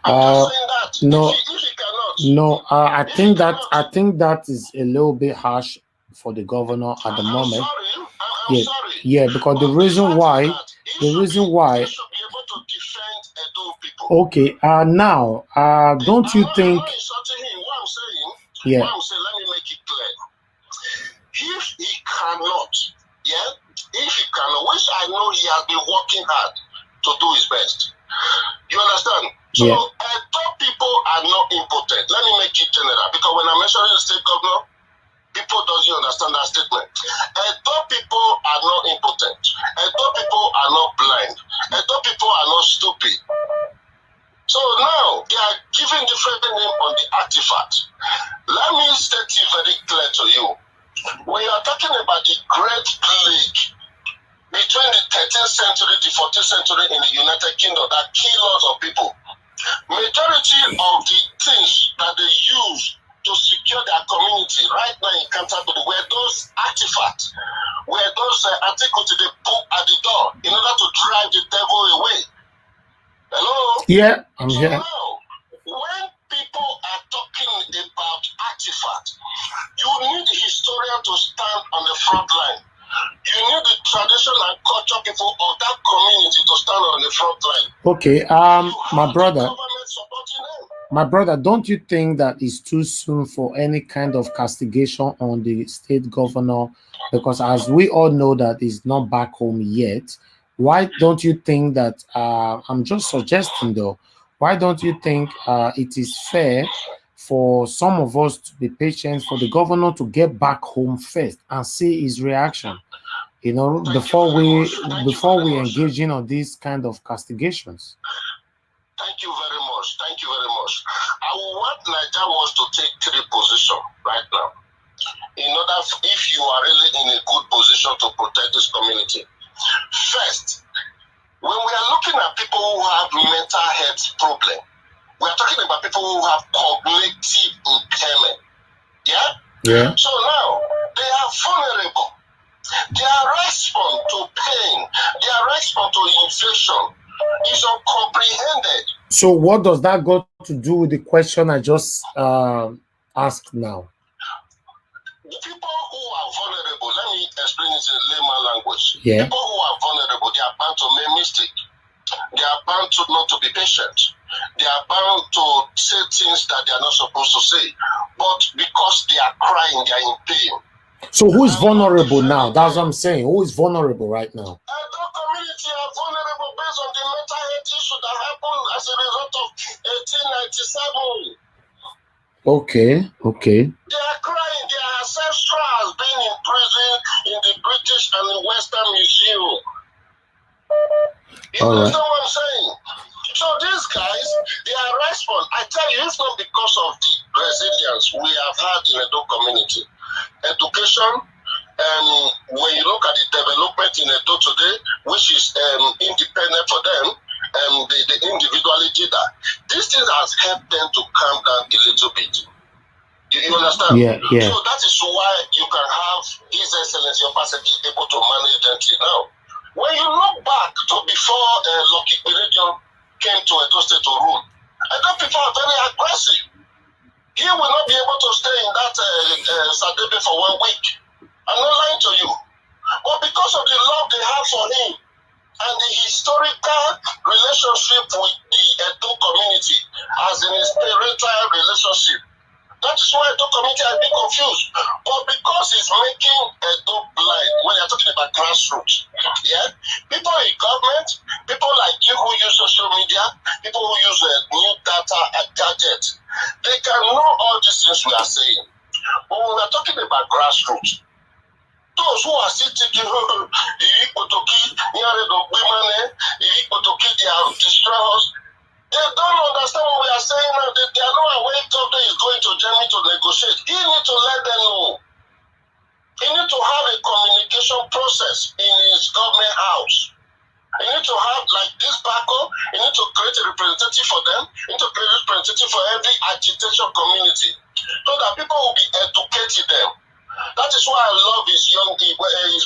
I'm just saying that. No, if he cannot. No, I think that is a little bit harsh for the governor at the moment. I'm Yeah, sorry. yeah, because But the reason why, he should be able to defend Edo people. okay, now, don't you think? I'm not insulting him. What I'm saying, Yeah. let me make it clear. If he cannot, which I know he has been working hard to do his best. You understand? So Edo people are not impotent. Let me make it general, because when I'm mentioning the state governor, people doesn't understand that statement. Edo people are not impotent. Edo people are not blind. Edo people are not stupid. So now they are giving different name on the artifact. Let me state it very clear to you. When you are talking about the Great Plague between the 13th century, the 14th century in the United Kingdom that killed lots of people, majority of the things that they use to secure their community right now in Canterbury were those artifacts, were those articles they put at the door in order to drive the devil away. Hello? Yeah, I'm here. Now, when people are talking about artifacts, you need a historian to stand on the front line. You need the tradition and culture people of that community to stand on the front line. Okay, my brother, don't you think that it's too soon for any kind of castigation on the state governor? Because as we all know that he's not back home yet. Why don't you think that, I'm just suggesting though, why don't you think it is fair for some of us to be patient for the governor to get back home first and see his reaction, you know, before we engage in on these kind of castigations? Thank you very much. Thank you very much. I want Nigeria wants to take 3 positions right now. In order, if you are really in a good position to protect this community. First, when we are looking at people who have mental health problem, we are talking about people who have cognitive impairment. Yeah? So now, they are vulnerable. Their response to pain, their response to inflation is uncomprehended. So what does that got to do with the question I just asked now? The people who are vulnerable, let me explain it in layman language. Yeah. People who are vulnerable, they are bound to make mistakes. They are bound to not to be patient. They are bound to say things that they are not supposed to say. But because they are crying, they are in pain. So who is vulnerable now? That's what I'm saying. Who is vulnerable right now? The community are vulnerable based on the mental health issue that happened as a result of 1897. Okay. They are crying. Their ancestors being in prison in the British and the Western Museum. You understand what I'm saying? So these guys, their response, I tell you, it's not because of the resilience we have had in the Edo community. Education, when you look at the development in Edo today, which is independent for them, the individuality that this thing has helped them to calm down a little bit. You understand? Yeah. So that is why you can have His Excellency your person able to manage gently now. When you look back to before Lucky Peridion came to Edo State to rule, Edo people are very aggressive. He will not be able to stay in that Sadebe for 1 week. I'm not lying to you. But because of the love they have for him and the historical relationship with the Edo community as in his parental relationship, that is why Edo community has been confused. But because he's making Edo blind, when you're talking about grassroots, people in government, people like you who use social media, people who use new data and gadgets, they can know all these things we are saying. But when we're talking about grassroots, those who are still thinking, they don't understand what we are saying now. They are not aware government is going to Germany to negotiate. He need to let them know. He need to have a communication process in his government house. You need to have, like this B.A.R.C.O, you need to create a representative for them, you need to create a representative for every agitation community, so that people will be educating them. That is why I love his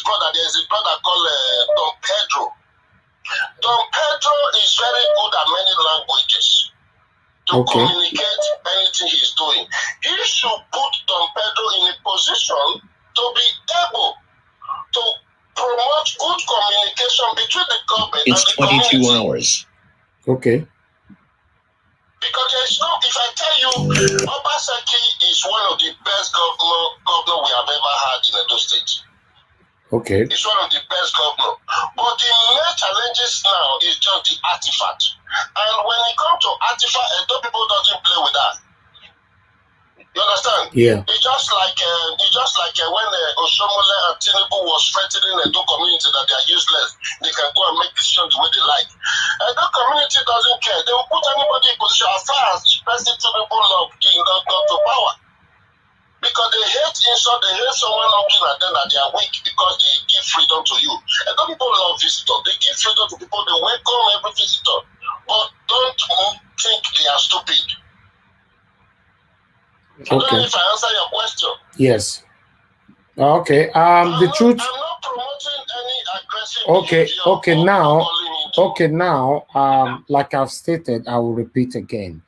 brother. There is a brother called Don Pedro. Don Pedro is very good at many languages to communicate anything he's doing. He should put Don Pedro in a position to be able to promote good communication between the government and the community. It's 22 hours. Okay. Because there is no, if I tell you, Obaseki is one of the best governor we have ever had in Edo State. Okay. He's one of the best governors. But the main challenges now is just the artifact. And when it comes to artifact, Edo people doesn't play with that. You understand? Yeah. It's just like when Oshomole and Tinubu was threatening the Edo community that they are useless. They can go and make decisions the way they like. Edo community doesn't care. They will put anybody in position as far as President Tinubu love got to power. Because they hate insult, they hate someone looking at them that they are weak because they give freedom to you. Edo people love visitors. They give freedom to people. They welcome every visitor. But don't think they are stupid. I don't know if I answer your question. Yes. Okay. The truth. I'm not promoting any aggressive Okay. Now, like I've stated, I will repeat again.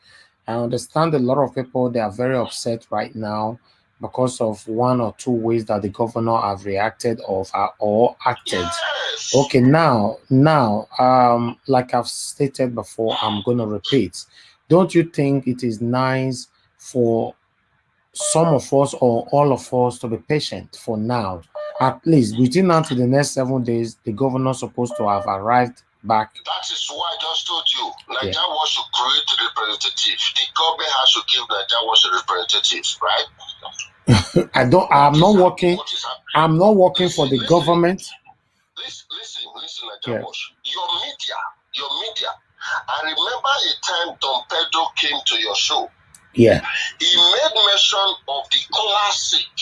I understand a lot of people, they are very upset right now because of 1 or 2 ways that the governor have reacted or acted. Yes. Okay. Now, like I've stated before, I'm going to repeat. Don't you think it is nice for some of us or all of us to be patient for now? At least between now to the next 7 days, the governor is supposed to have arrived back. That is why I just told you. Nigeria wants to create a representative. The government has to give Nigeria wants a representative, right? I'm not working for the government. Listen, Nigeria Wash. Your media. I remember a time Don Pedro came to your show. Yeah. He made mention of the classic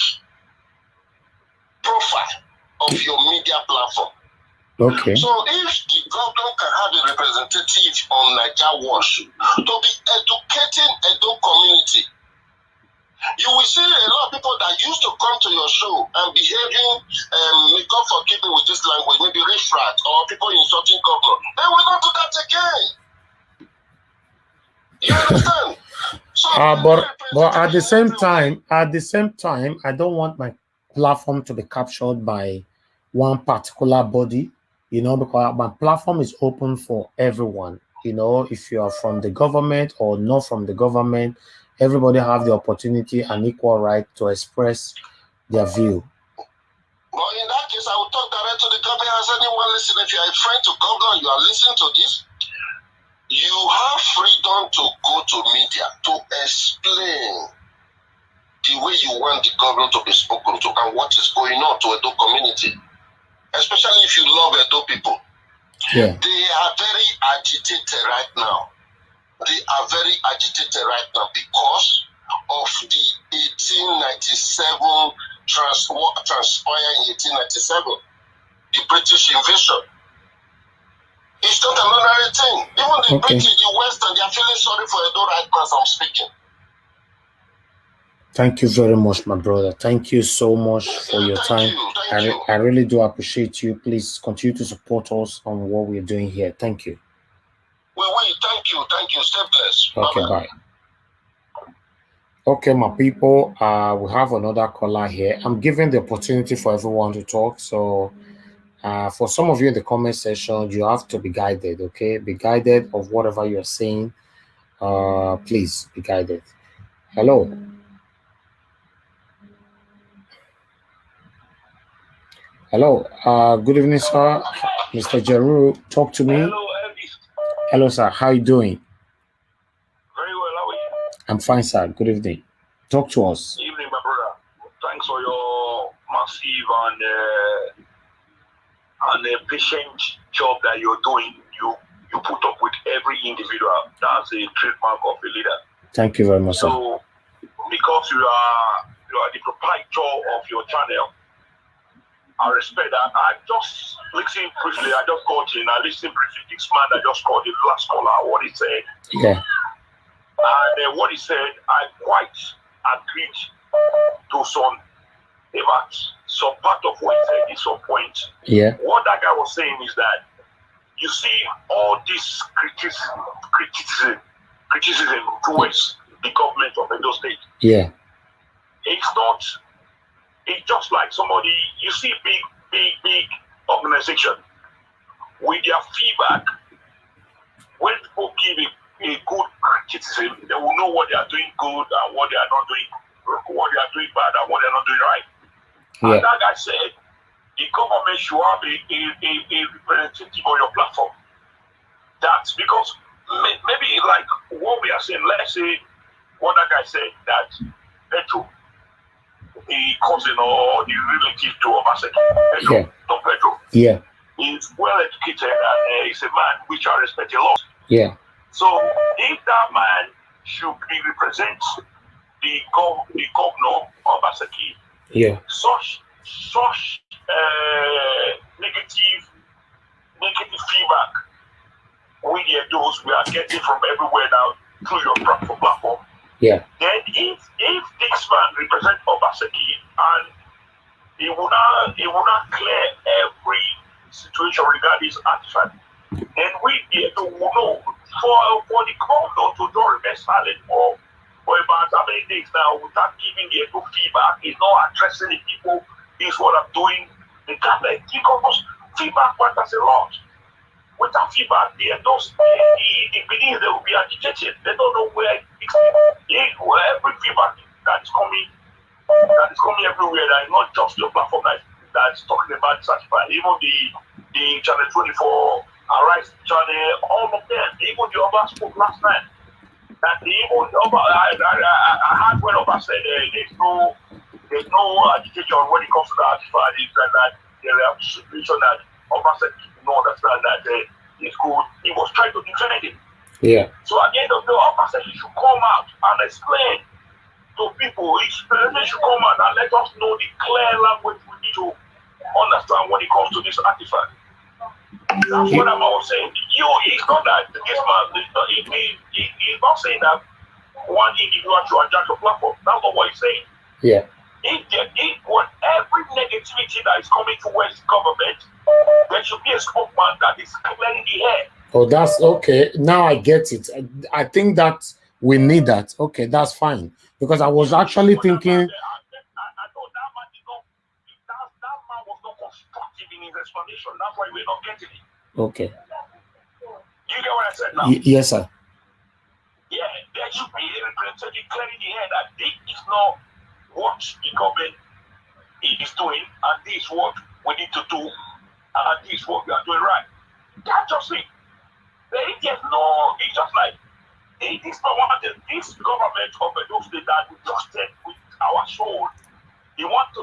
profile of your media platform. Okay. So if the government can have a representative on Nigeria Wash to be educating Edo community, you will see a lot of people that used to come to your show and behaving, may God forgive me with this language, maybe riffraff or people insulting government. They will not do that again. You understand? So but at the same time, I don't want my platform to be captured by one particular body, because my platform is open for everyone. If you are from the government or not from the government, everybody have the opportunity and equal right to express their view. Well, in that case, I will talk direct to the government. As anyone listening, if you are a friend to government, you are listening to this, you have freedom to go to media to explain the way you want the government to be spoken to and what is going on to Edo community, especially if you love Edo people. Yeah. They are very agitated right now. They are very agitated right now because of the 1897 transpired in 1897, the British invasion. It's not an ordinary thing. Even the British, the Western, they are feeling sorry for Edo right now as I'm speaking. Thank you very much, my brother. Thank you so much for your time. Thank you. I really do appreciate you. Please continue to support us on what we're doing here. Thank you. We will. Thank you. Thank you. Stay blessed. Okay, bye. Okay, my people, we have another caller here. I'm giving the opportunity for everyone to talk. So for some of you in the comment section, you have to be guided, okay? Be guided of whatever you're saying. Please be guided. Hello. Hello. Good evening, sir. Mr. Jeru, talk to me. Hello, Elvis. Hello, sir. How are you doing? Very well. How are you? I'm fine, sir. Good evening. Talk to us. Evening, my brother. Thanks for your massive and patient job that you're doing. You put up with every individual. That's a trademark of a leader. Thank you very much, sir. So, because you are the proprietor of your channel, I respect that. I just listened briefly. I just called in. I listened briefly. This man that just called the last caller, what he said. Yeah. And what he said, I quite agreed to some part of what he said is some point. Yeah. What that guy was saying is that you see all this criticism towards the government of Edo State. Yeah. It's just like somebody, you see big organization with their feedback. When people give a good criticism, they will know what they are doing good and what they are not doing, what they are doing bad and what they are not doing right. Yeah. And that guy said, the government should have a representative on your platform. That's because maybe like what we are saying, let's say what that guy said, that Pedro, the cousin or the relative to Obaseki, Pedro, Yeah. Don Pedro, Yeah. is well educated and he's a man which I respect a lot. Yeah. So if that man should be represent the governor of Obaseki, Yeah. such negative feedback those we are getting from everywhere now through your platform. Yeah. Then if this man represent Obaseki and he will not clear every situation regarding this artifact, then we will know for the governor to don't remain silent for about how many days now without giving the feedback, is not addressing the people. This is what I'm doing. The government feedback matters a lot. Without feedback, the Benin, they will be agitated. They don't know where every feedback that is coming everywhere. That is not just your platform that's talking about certified. Even the channel 24, Arise channel, all of them. Even the Oba spoke last night. That even Oba, I heard when Oba said there's no agitation when it comes to the artifact. That there are situations that Oba said no understand that it's good. He was trying to defend it. Yeah. So at the end of the day, Oba said he should come out and explain to people. He should come out and let us know the clear language we need to understand when it comes to this artifact. That's what I'm always saying. It's not that this man, he's not saying that one individual should adjust the platform. That's not what he's saying. Yeah. When every negativity that is coming towards the government, there should be a spokesman that is clearing the air. Oh, that's okay. Now I get it. I think that we need that. Okay, that's fine. Because I was actually thinking. I know that man was not constructive in his explanation. That's why we're not getting it. Okay. You get what I said now? Yes, sir. Yeah, there should be a representative clearing the air that this is not what the government is doing, and this is what we need to do, and this is what we are doing right. That's just it. It's just like this government of Edo State that we trusted with our soul. They want to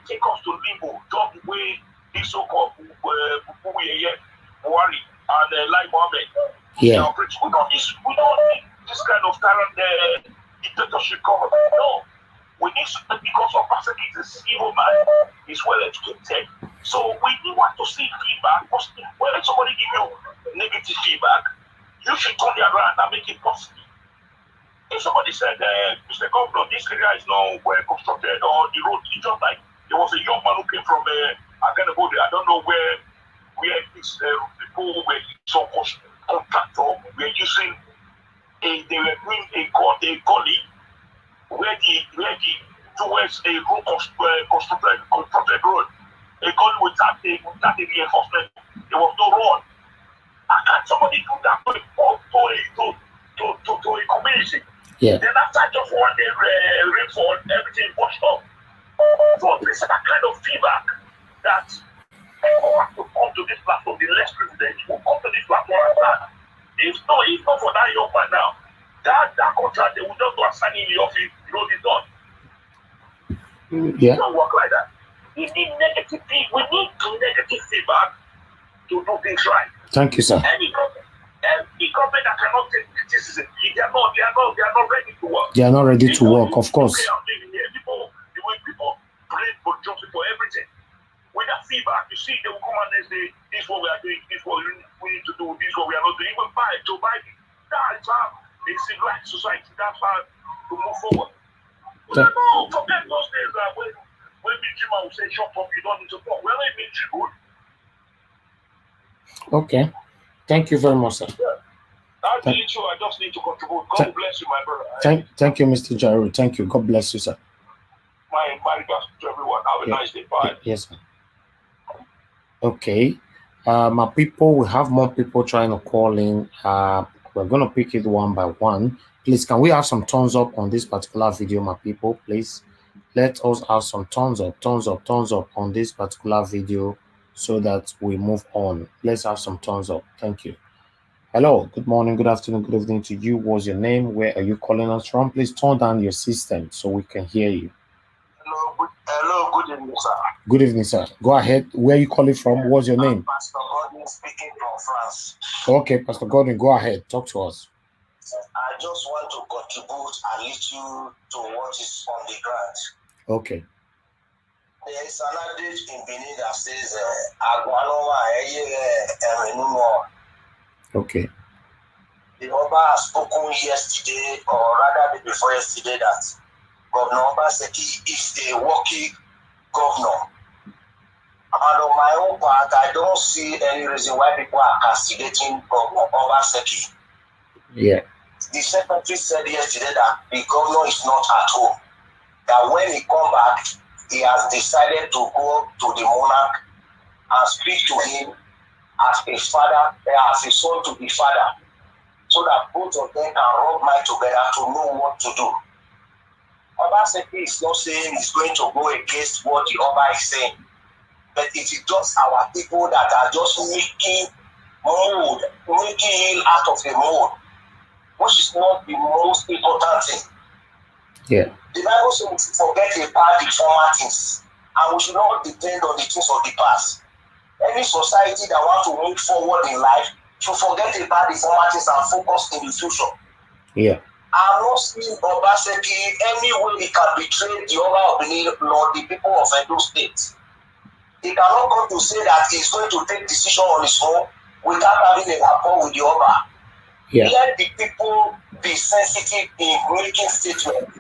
take us to limbo, just the way this so-called Buhari and Lai Mohammed. Yeah. We don't need this kind of current dictatorship government. No. We need to, because of Baseki is a evil man, he's well educated. So we need want to see feedback. When somebody give you negative feedback, you should turn it around and make it positive. If somebody said, Mr. Governor, this area is not well constructed, or the road is just like there was a young man who came from Aganabode. I don't know where these people were some contractor were using they were doing a gully where the towards a road constructed road. A gully without the reinforcement. There was no road. How can somebody do that to a community? Yeah. Then after just one day rainfall, everything washed up. So this is that kind of feedback that people have to come to this platform, the less privileged will come to this platform and that. If not for that young man now, that contract they will just go and sign in the office, the road is done. Yeah. It don't work like that. We need negative feedback to do things right. Thank you, sir. Any government that cannot take criticism, they are not ready to work. They are not ready to work, of course. The way people blame for jobs for everything. With that feedback, you see, they will come and they say, this is what we are doing, this is what we need to do, this is what we are not doing. Even Joe Biden, that's how a civilized society, that's how to move forward. No, forget those days that when military man will say, shut up, you don't need to talk. We're not in military good. Okay. Thank you very much, sir. Yeah. That's the issue. I just need to contribute. God bless you, my brother. Thank you, Mr. Jaru. Thank you. God bless you, sir. My regards to everyone. Have a nice day. Bye. Yes, sir. Okay. My people, we have more people trying to call in. We're going to pick it one by one. Please, can we have some thumbs up on this particular video, my people? Please, let us have some thumbs up on this particular video so that we move on. Let's have some thumbs up. Thank you. Hello, good morning, good afternoon, good evening to you. What's your name? Where are you calling us from? Please turn down your system so we can hear you. Hello, good evening, sir. Good evening, sir. Go ahead. Where are you calling from? What's your name? Pastor Gordon speaking from France. Okay, Pastor Gordon, go ahead. Talk to us. I just want to contribute a little to what is on the ground. Okay. There is an adage in Benin that says, okay. The Oba has spoken yesterday, or rather the before yesterday, that Governor Obaseki is a working governor. And on my own part, I don't see any reason why people are castigating Governor Obaseki. Yeah. The secretary said yesterday that the governor is not at home. That when he comes back, he has decided to go to the monarch and speak to him as a father, as a son to the father, so that both of them can rub mind together to know what to do. Obaseki is not saying he's going to go against what the Oba is saying, but it is just our people that are just making ill out of a mold, which is not the most important thing. Yeah. The Bible says we should forget about the former things, and we should not depend on the things of the past. Any society that wants to move forward in life should forget about the former things and focus in the future. Yeah. I'm not seeing Obaseki any way he can betray the Oba of Benin nor the people of Edo State. He cannot come to say that he's going to take decision on his own without having a rapport with the Oba. Yeah. Let the people be sensitive in making statements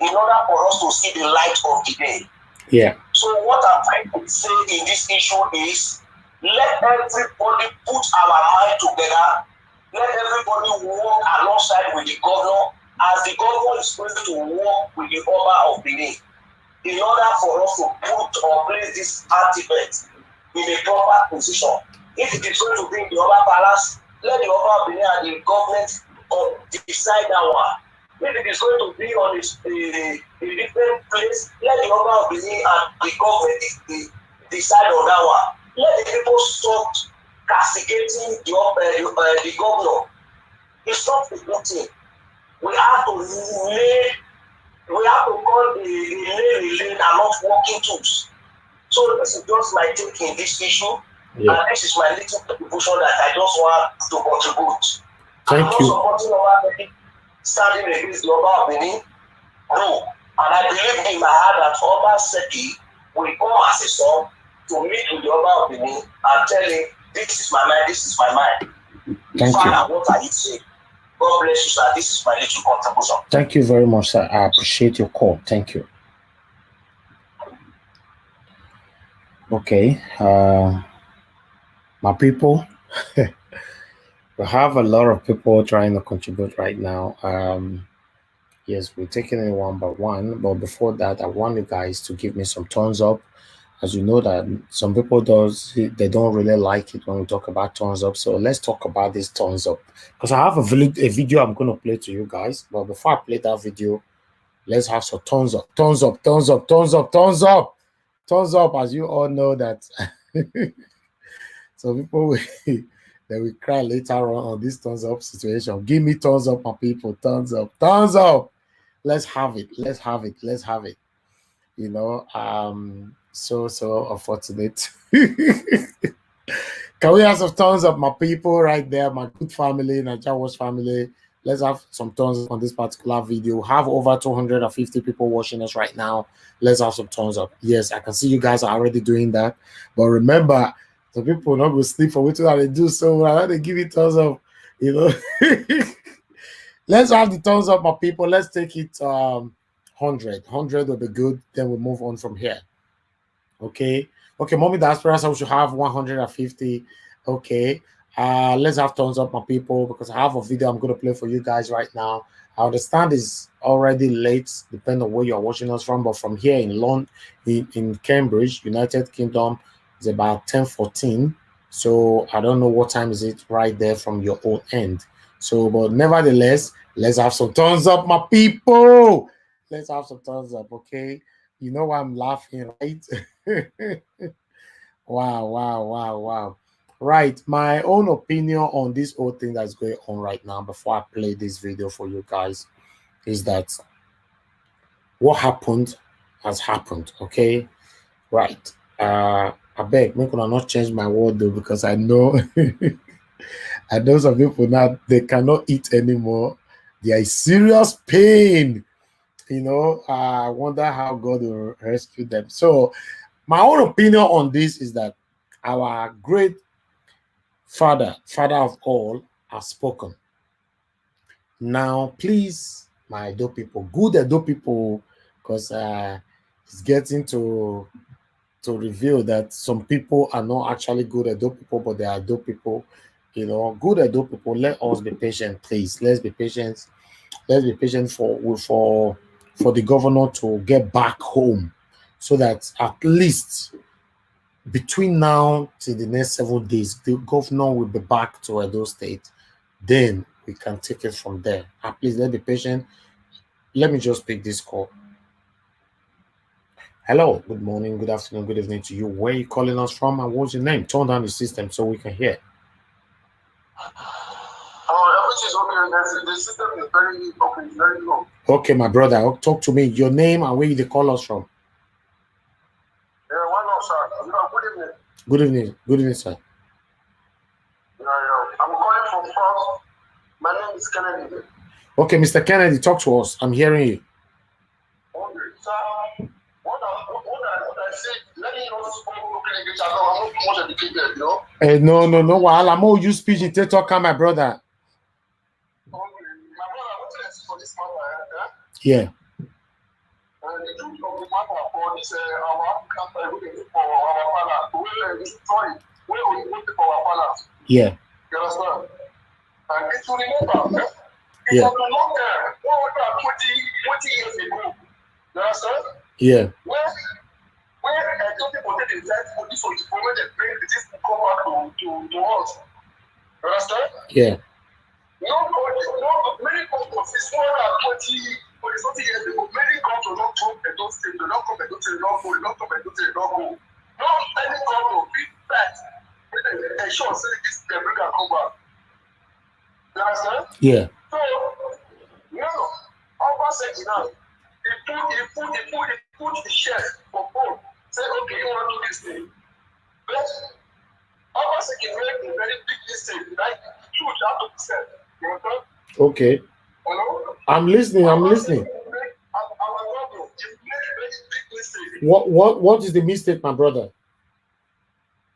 in order for us to see the light of the day. Yeah. So what I'm trying to say in this issue is, let everybody put our mind together. Let everybody work alongside with the governor, as the governor is going to work with the Oba of Benin, in order for us to put or place this artifact in a proper position. If it is going to be in the Oba Palace, let the Oba of Benin and the government decide that one. If it is going to be on a different place, let the Oba of Benin and the government decide on that one. Let the people stop castigating the governor. It's not a good thing. We have to call the lane and not walking tools. So this is just my take in this issue. Yeah. And this is my little contribution that I just want to contribute. Thank I'm not you. supporting Oba Benin standing against the Oba of Benin. No. And I believe in my heart that Oba Seki will come as a son to meet with the Oba of Benin and tell him, this is my mind, this is my mind. Thank Father, you. what are you saying? God bless you, sir. This is my little contribution. Thank you very much, sir. I appreciate your call. Thank you. Okay. My people, we have a lot of people trying to contribute right now. Yes, we're taking it one by one, but before that, I want you guys to give me some thumbs up. As you know that some people they don't really like it when we talk about thumbs up. So let's talk about this thumbs up, because I have a video I'm going to play to you guys. But before I play that video, let's have some thumbs up, thumbs up, thumbs up, thumbs up, thumbs up, thumbs up. As you all know that some people they will cry later on this thumbs up situation. Give me thumbs up, my people. Thumbs up, thumbs up. Let's have it. Let's have it. Let's have it. You know, so unfortunate. Can we have some thumbs up, my people, right there, my good family, Nigeria family? Let's have some thumbs up on this particular video. We have over 250 people watching us right now. Let's have some thumbs up. Yes, I can see you guys are already doing that. But remember, the people not going to sleep for which they do so. I they give it thumbs up, you know. Let's have the thumbs up, my people. Let's take it 100. 100 will be good. Then we'll move on from here. Okay. Okay, Mommy Diaspora, so we should have 150. Okay. Let's have thumbs up, my people, because I have a video I'm going to play for you guys right now. I understand it's already late, depending on where you're watching us from, but from here in London, in Cambridge, United Kingdom, it's about 10:14. So I don't know what time is it right there from your own end. So, but nevertheless, let's have some thumbs up, my people. Let's have some thumbs up, okay? You know why I'm laughing, right? Wow, wow, wow, wow. Right, my own opinion on this whole thing that's going on right now before I play this video for you guys is that what happened has happened, okay? Right. I beg, make una not change my word though, because I know I know some people now they cannot eat anymore. They are in serious pain. You know, I wonder how God will rescue them. So my own opinion on this is that our great father of all, has spoken. Now, please, my Edo people, good Edo people, because it's getting to reveal that some people are not actually good Edo people, but they are Edo people. You know, good Edo people. Let us be patient, please. Let's be patient. Let's be patient for the governor to get back home, so that at least between now till the next 7 days, the governor will be back to Edo State. Then we can take it from there. Please, let's be patient. Let me just pick this call. Hello, good morning, good afternoon, good evening to you. Where are you calling us from and what's your name? Turn down the system so we can hear. Everything is okay. The system is very low. Okay, my brother, talk to me. Your name and where you call us from. Why not, sir? Good evening. Good evening. Good evening, sir. I'm calling from France. My name is Kennedy. Okay, Mr. Kennedy, talk to us. I'm hearing you. Okay, sir. What I said, let me not speak broken English. I'm not too much educated, you know. No. Well, I'm all you speech in TikTok, my brother. Okay, my brother, what did I say for this matter? Yeah. The truth of the matter for this our African looking for our palace. Where we looking for our palace. Yeah. You understand? And it will remember, it Yeah. was a long time, 120 years ago. You understand? Yeah. Where I told people that they decide for this one, when they bring this to come back to us. You understand? Yeah. Many countries, it's 120 years ago, many countries don't come and don't stay, they don't come and don't stay, they don't go, they don't come and don't stay, they don't go. Not any country big fact, they ensure say this they bring and come back. You understand? Yeah. So, now, Oba said now, he put the chef for both. Say, okay, you want to do this thing. But Obaseki made a very big mistake, like huge out of percent. You understand? Okay. Hello? I'm listening. I'm listening. What is the mistake, my brother?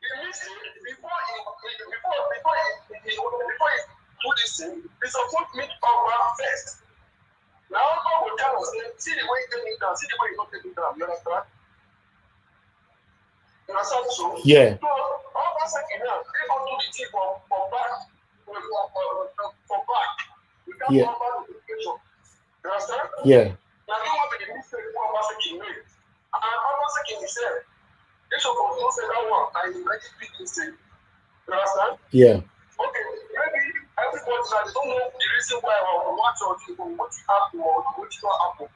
The mistake before he do this thing, he's supposed to meet Oba first. Now Oba will tell us, see the way he take me down, see the way he not take me down. You understand? You understand? So Yeah. So Oba said, now they don't do the thing for back, for back. You can't Yeah. Oba the education. You understand? Yeah. Now they want to be the mistake for Oba said made. And Oba said himself, they should not say that one. I very big mistake. You understand? Yeah. Okay, maybe everybody that don't know the reason why or what or what happened or what not happen.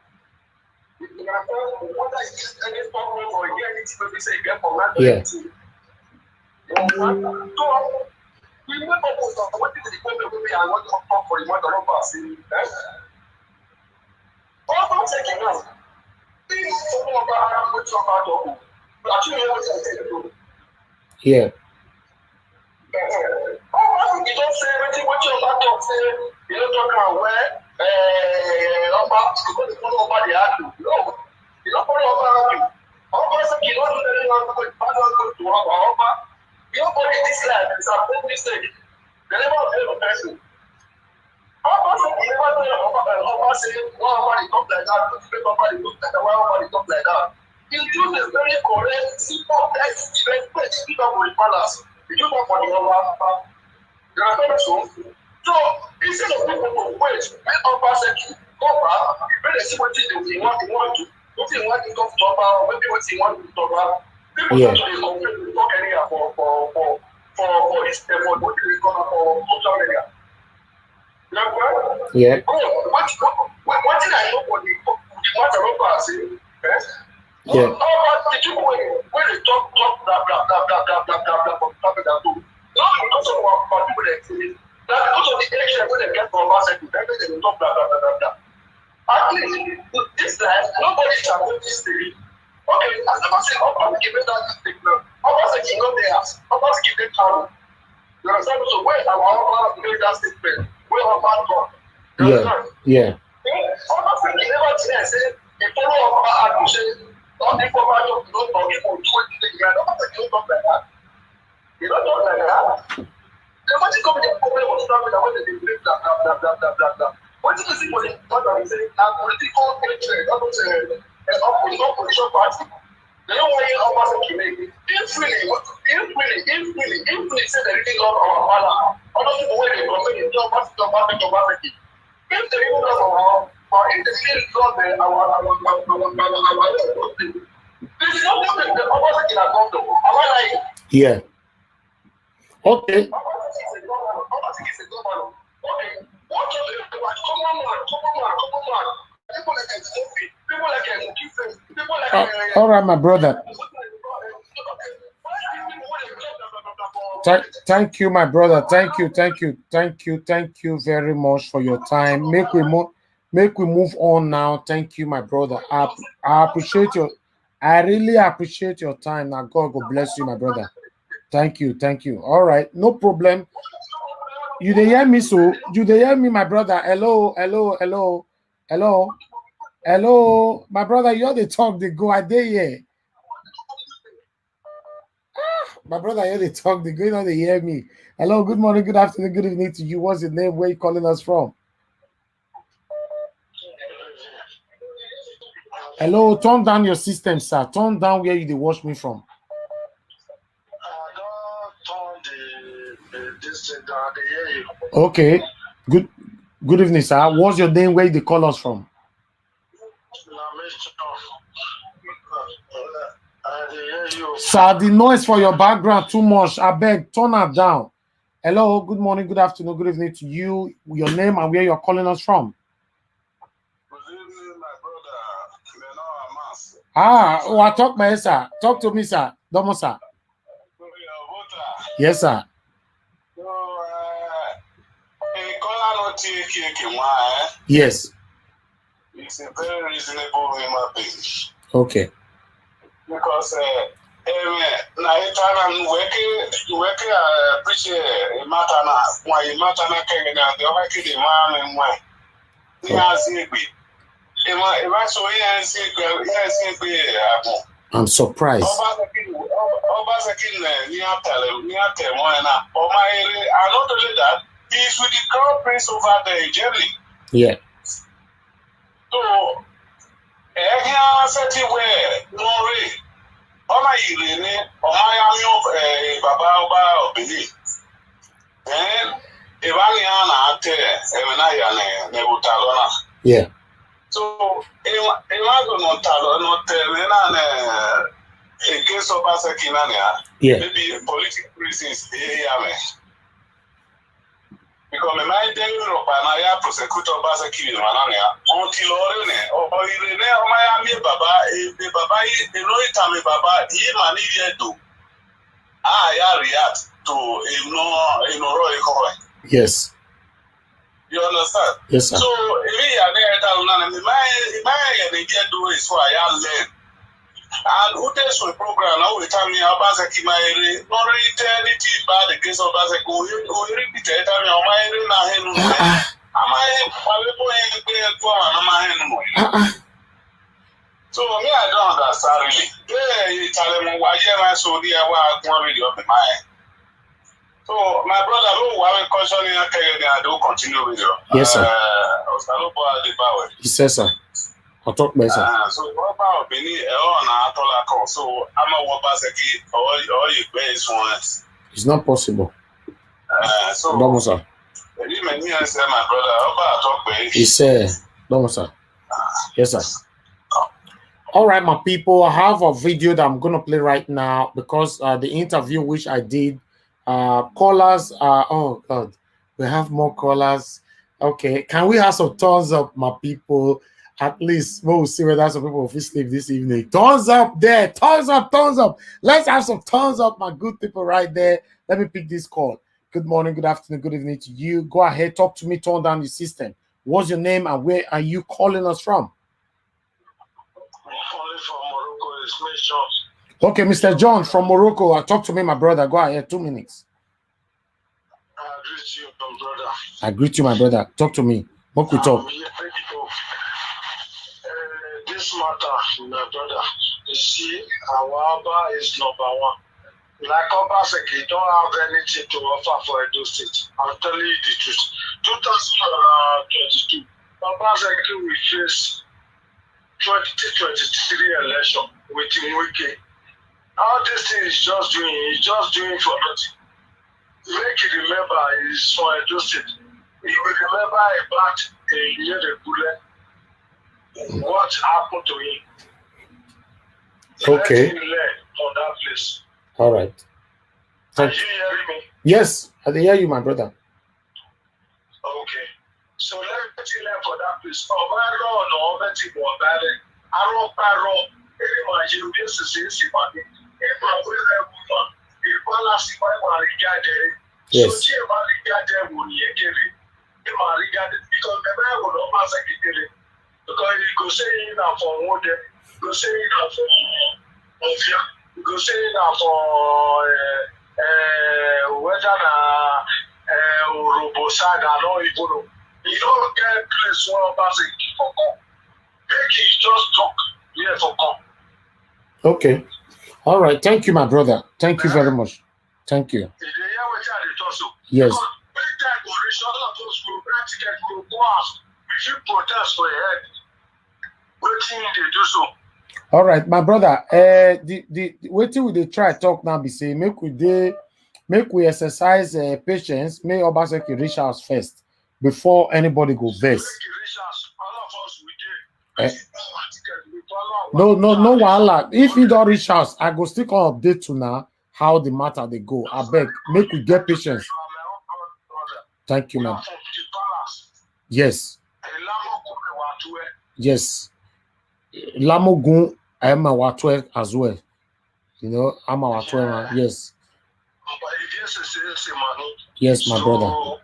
You understand? Whether it is any problem or hear anything maybe say get from that anything. You understand? So we never know what is the problem maybe and what talk for the matter of us. All I'm taking now. This is something about what talk about. But actually what I say to Yeah. You don't say everything what you about to say. You don't talk about where because the follow over the argue. No, you don't follow over argue. You don't do anything to Oba. Nobody this life is a big mistake. They never fail a person. Oba said he never tell Oba say why Oba dey talk like that, don't make Oba dey talk like that, why Oba dey talk like that. He use a very correct, simple text, respect, speak up for the palace. He do that for the Oba. You understand so? So instead of people to wait, make Oba say Oba, you better see what he want to, what he want to talk to Oba, or maybe what he want to talk about. People Yeah. start to complain to talk area for his for what they call for social media. You know Yeah. what did I know for the matter of us? Yeah. The people when they talk blah blah blah blah blah blah blah blah from capital too. Not because of what people they say. That because of the election when they get from us, they talk blah blah blah blah blah. At least this life, nobody shall know this theory. Okay, as I say, Oba give me that mistake now. Oba say he not there. Oba say give me town. You understand? So where our Oba made that statement? Where Oba talk? You understand? Yeah. Oba say he never say he follow Oba and say all the former talk don't talk people do what they do. Oba say he don't talk like that. He don't talk like that. The money come the problem was not that when they believe blah blah blah blah blah blah blah. What do you see for the matter is saying now political hatred, not opposition party. They don't want you Oba say make. If really say they really love our father, other people when they complain they talk about Oba say. If they even love our if they still love our there's nothing that Oba say can come to. Am I lying? Yeah. Okay. All right, my brother. Thank you, my brother. Thank you very much for your time. Make we move on now. Thank you, my brother. I appreciate your. I really appreciate your time. Now, God bless you, my brother. Thank you. All right, no problem. You dey hear me? So you dey hear me, my brother? Hello, my brother. You're the talk. They go. I dey here. My brother, here they talk. They go. They hear me. Hello. Good morning. Good afternoon. Good evening to you. What's your name? Where you calling us from? Hello. Turn down your system, sir. Turn down where you dey watch me from. Okay. Good evening, sir. What's your name? Where you call us from? Sir, the noise for your background too much. I beg, turn it down. Hello, good morning, good afternoon, good evening to you. Your name and where you're calling us from? Good evening, my brother. I talk my sir. Talk to me, sir. Domo, sir. Yes, sir. Yes. It's a very reasonable human being. Okay. Because Na itana weke appreciate matana why matana kengena the wake the man and why ni azigbi ema so I'm surprised. Obaseki ni atele na omaire and not only that he's with the crown prince over there in Germany. Yeah. So here seti where no re Oma Irene, Oma Baba Oba of Benin. Then Evaniana Ate, Emenaya Nebutalona. Yeah. So Ewago no Talo, not Terena, a case of Basakinania, yeah. Maybe political reasons, because my Europe and I are prosecutor Basaki Manania, until Orene, or Irene, or Miami Baba, a Baba, a Loitame Baba, him and Idia do. I react to a Roy. Yes. You understand? Yes, sir. So, if my do is why I learn. And who takes the program now with me about Sakimari, not eternity about the case of Basako, who repeat it, so me, I don't understand really. They tell them why so dear why I want of the mind. So my brother who have concerning I do continue with you. Yes, sir. He says, sir. I'll talk better. So what about Benin on so I'm a Wabasaki or you base once. It's not possible. So Don't sir. My brother, he said, don't sir. Yes, sir. All right, my people, I have a video that I'm gonna play right now because the interview which I did, callers oh god, we have more callers. Okay, can we have some thumbs up, my people? At least we'll see whether some people will sleep this evening. Thumbs up there, thumbs up, thumbs up. Let's have some thumbs up, my good people right there. Let me pick this call. Good morning, good afternoon, good evening to you. Go ahead, talk to me, turn down the system. What's your name and where are you calling us from? From Morocco, it's me, John. Okay, Mr. John from Morocco. Talk to me, my brother. Go ahead, 2 minutes. I greet you, my brother. I greet you, my brother. Talk to me. What we talk? This matter, my brother, you see, our Aba is number one. Like Obaseki, don't have anything to offer for Edo State. I'm telling you the truth. 2022, Obaseki will face 2023 election with Nweke. All this thing is just doing for nothing. Make you remember is for Edo State. You will remember about a year bullet. What happened to him? Okay. Let him learn on that place. All right. Are you hearing me? Yes, I can hear you, my brother. Okay. So let me learn for that place. No, let him go back. I don't know. Imagine this is easy, but yes. Because you go say it now for one day, go say it now for Ovia, you go say it now for whether Robosaga or Ibono. You don't get place one person for come. Make it just talk here for come. Okay. All right. Thank you, my brother. Thank you very much. Thank you. Yes. Protest for your head. All right, my brother. The waiting with the try talk now be say make we exercise patience. May Obaseki reach us first before anybody go vex. No, wahala. If he don't reach us, I go still come update to now how the matter they go. I beg, make we get patience. Thank you, man. Yes. Yes. Lamogun, I am our 12 as well. You know, I'm our 12. Yes. Yes, my brother.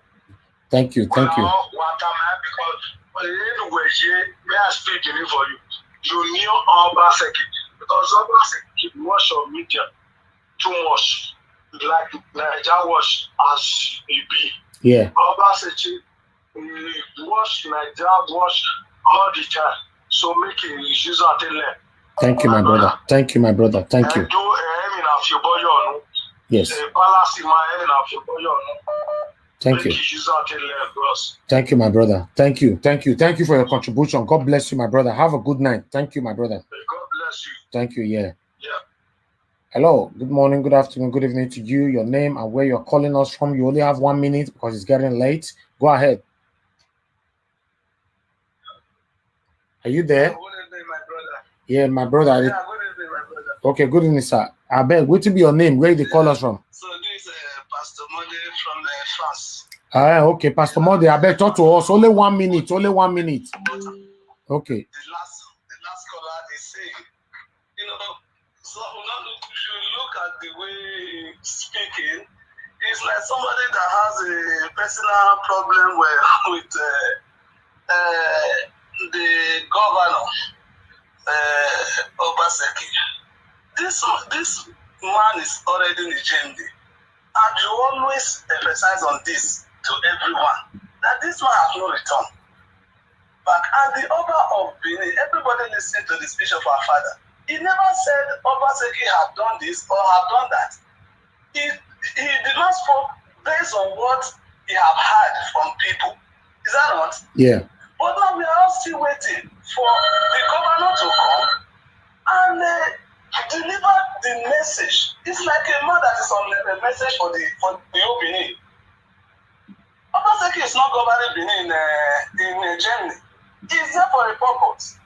Thank you. Thank you. You knew Obaseki. because obviously watch your media too much, like Nigeria watch as it be. Yeah. Obviously, watch Nigeria watch all the time. So make it use that learn. Thank you, my brother. Thank you, my brother. Thank you. Yes. Thank you. Thank you, my brother. Thank you. Thank you. Thank you for your contribution. God bless you, my brother. Have a good night. Thank you, my brother. God bless you. Thank you. Yeah. Yeah. Hello. Good morning, good afternoon, good evening to you. Your name and where you're calling us from. You only have 1 minute because it's getting late. Go ahead. Are you there? Good evening, my brother. Yeah, my brother. Yeah, good evening, my brother. Okay, good evening, sir. I beg, what will be your name? Where they call us from? So this is Pastor Monday from France. Okay, Pastor Monday. I beg, talk to us. Only 1 minute. Only 1 minute. Okay. The last caller is saying, you know, so if you look at the way he's speaking, it's like somebody that has a personal problem with the governor, Oba of Benin. This man is already in the chamber, and you always emphasize on this to everyone that this man has no return back. And the Oba of Benin, everybody listening to the speech of our father, he never said Oba had done this or have done that. He did not speak based on what he have heard from people. Is that not? Yeah. But now we are all still waiting for the governor to come and deliver the message. It's like a man that is on a message for the whole Benin. Obaseki is not governing Benin in Germany. He's there for a purpose.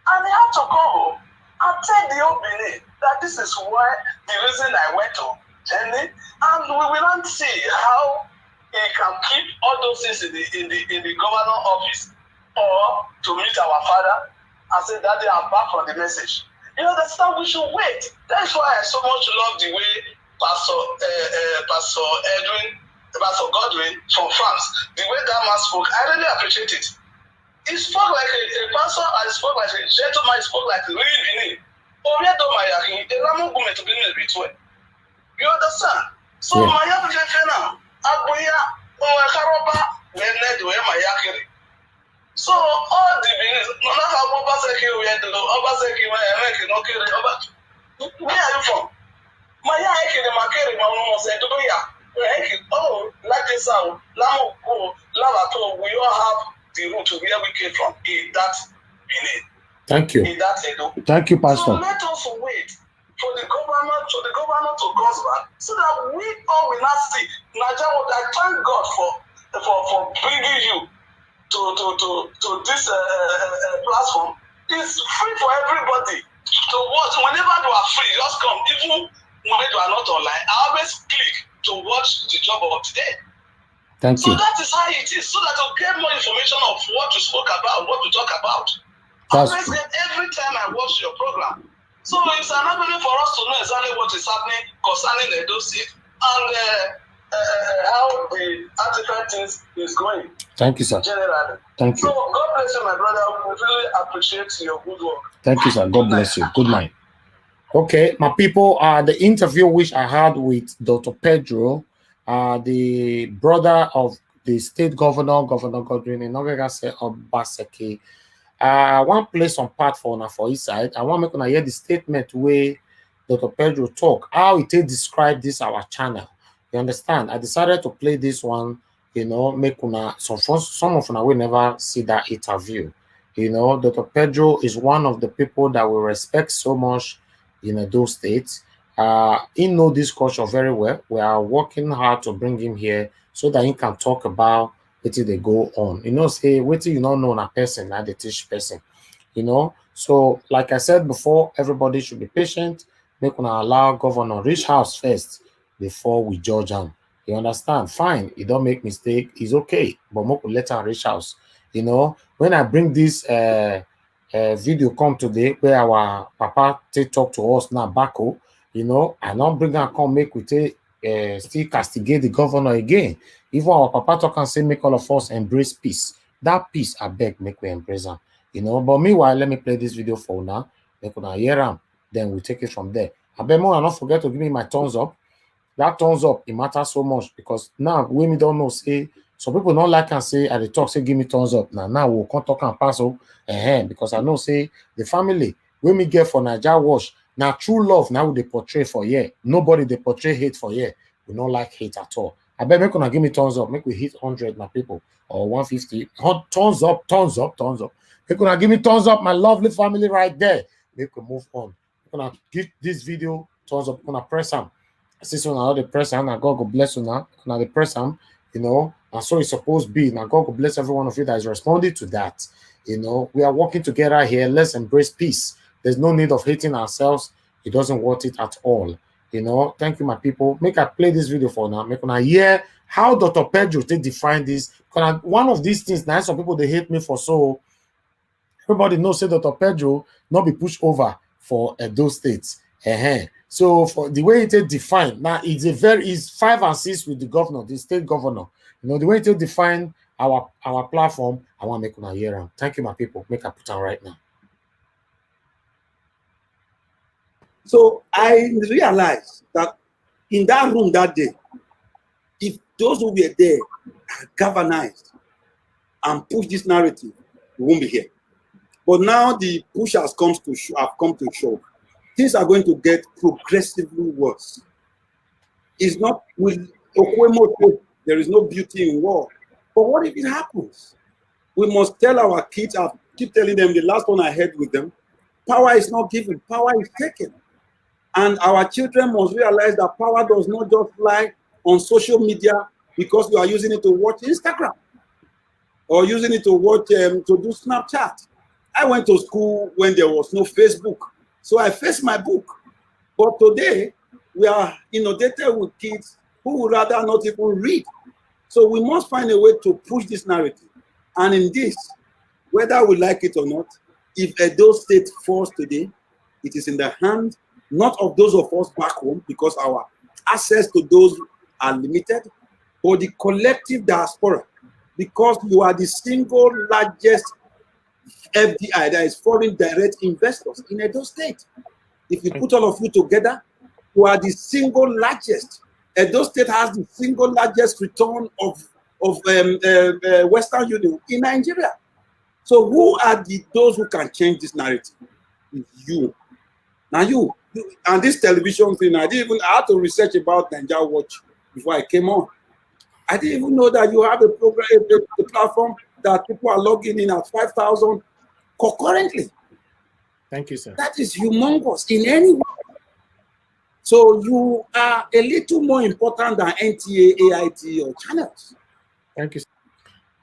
And he had to come home and tell the whole Benin that this is why the reason I went to Germany, and we will not see how he can keep all those things in the governor office or to meet our father and say, Daddy, I'm back from the message. You understand? We should wait. That's why I so much love the way Pastor Godwin from France, the way that man spoke, I really appreciate it. He spoke like a pastor, and he spoke like a gentleman, he spoke like a real Benin. You understand? So my now, so all the Benin, no matter how Obaseki we had to do, Obaseki where are you from? My yaki the makere mama said to ya. Oh, like this out, Lamu, Lavato, we all have the root to where we came from in that Benin. Thank you. In that Edo. Thank you, Pastor. So let us wait for the governor to come back so that we all will not see. Nigeria, I thank God for bringing you to this platform. It's free for everybody to watch. Whenever you are free, just come. Even when you are not online, I always click to watch the job of today. Thank you. So that is how it is, so that you get more information of what you spoke about, what you talk about. That's true. Every time I watch your program. So it's an avenue for us to know exactly what is happening concerning the dossier and how the artifact is going. Thank you, sir. Generally. Thank you. So God bless you, my brother. We really appreciate your good work. Thank you, sir. God bless you. Good night. Okay, my people, the interview which I had with Dr. Pedro, the brother of the state governor, Governor Godwin, in Ogegase Obaseki. I want to play some part for his side. I want to make una hear the statement where Dr. Pedro talk, how it describe this our channel. You understand? I decided to play this one, you know, make una some of una will never see that interview. You know, Dr. Pedro is one of the people that we respect so much in those states. He know this culture very well. We are working hard to bring him here so that he can talk about what they go on. You know, say what you don't know a person, not the teach person. You know, so like I said before, everybody should be patient. Make una allow governor reach house first before we judge him. You understand? Fine, he don't make mistake, it's okay, but make we let her reach house. You know, when I bring this video come today where our papa take talk to us now, Baku, you know, I don't bring her come make we take still castigate the governor again. Even our papa talk and say make all of us embrace peace. That peace, I beg, make we embrace them. You know, but meanwhile, let me play this video for now. Make una hear am. then we'll take it from there. I bet more, and not forget to give me my thumbs up. That thumbs up, it matters so much, because now we don't know, say some people don't like and say at the talk, say give me thumbs up. Now we'll come talk and pass up, because I know say the family when me get for Niger Wash, now true love now they portray for nobody they portray hate for we don't like hate at all. I bet make gonna give me thumbs up, make we hit 100 my people, or 150. Thumbs up, thumbs up, thumbs up. Make gonna give me thumbs up, my lovely family right there. Make we move on. We're gonna give this video thumbs up. We're gonna press them. Since when I the press and God go bless you now the press and so it's supposed to be. Now God will bless every one of you that is responding to that. We are working together here. Let's embrace peace. There's no need of hating ourselves. It doesn't want it at all. Thank you, my people. Make I play this video for now. Make I hear how Dr. Pedro they define this. Because one of these things now, some people they hate me for, so everybody knows say Dr. Pedro not be pushed over for those states. So for the way it is defined, now it's 5 and 6 with the governor, the state governor. The way it define our platform, I want to make una hear. Thank you, my people. Make I put on right now. So I realized that in that room that day, if those who were there galvanized and push this narrative, we won't be here. But now the push have come to show. Things are going to get progressively worse. It's not with Okwemo, there is no beauty in war. But what if it happens? We must tell our kids, I keep telling them, the last one I had with them, power is not given, power is taken. And our children must realize that power does not just lie on social media because you are using it to watch Instagram or using it to watch, to do Snapchat. I went to school when there was no Facebook. So I faced my book. But today, we are inundated with kids who would rather not even read. So we must find a way to push this narrative. And in this, whether we like it or not, if Edo State falls today, it is in the hand not of those of us back home, because our access to those are limited, but the collective diaspora, because you are the single largest FDI, that is foreign direct investors in Edo State. If you put all of you together, you are the single largest. Edo State has the single largest return of Western Union in Nigeria. So who are those who can change this narrative? It's you. Now you, and this television thing, I had to research about Nigeria Watch before I came on. I didn't even know that you have a program, a platform that people are logging in at 5,000 concurrently. Thank you, sir. That is humongous in any way. So you are a little more important than NTA, AIT, or channels. Thank you, sir.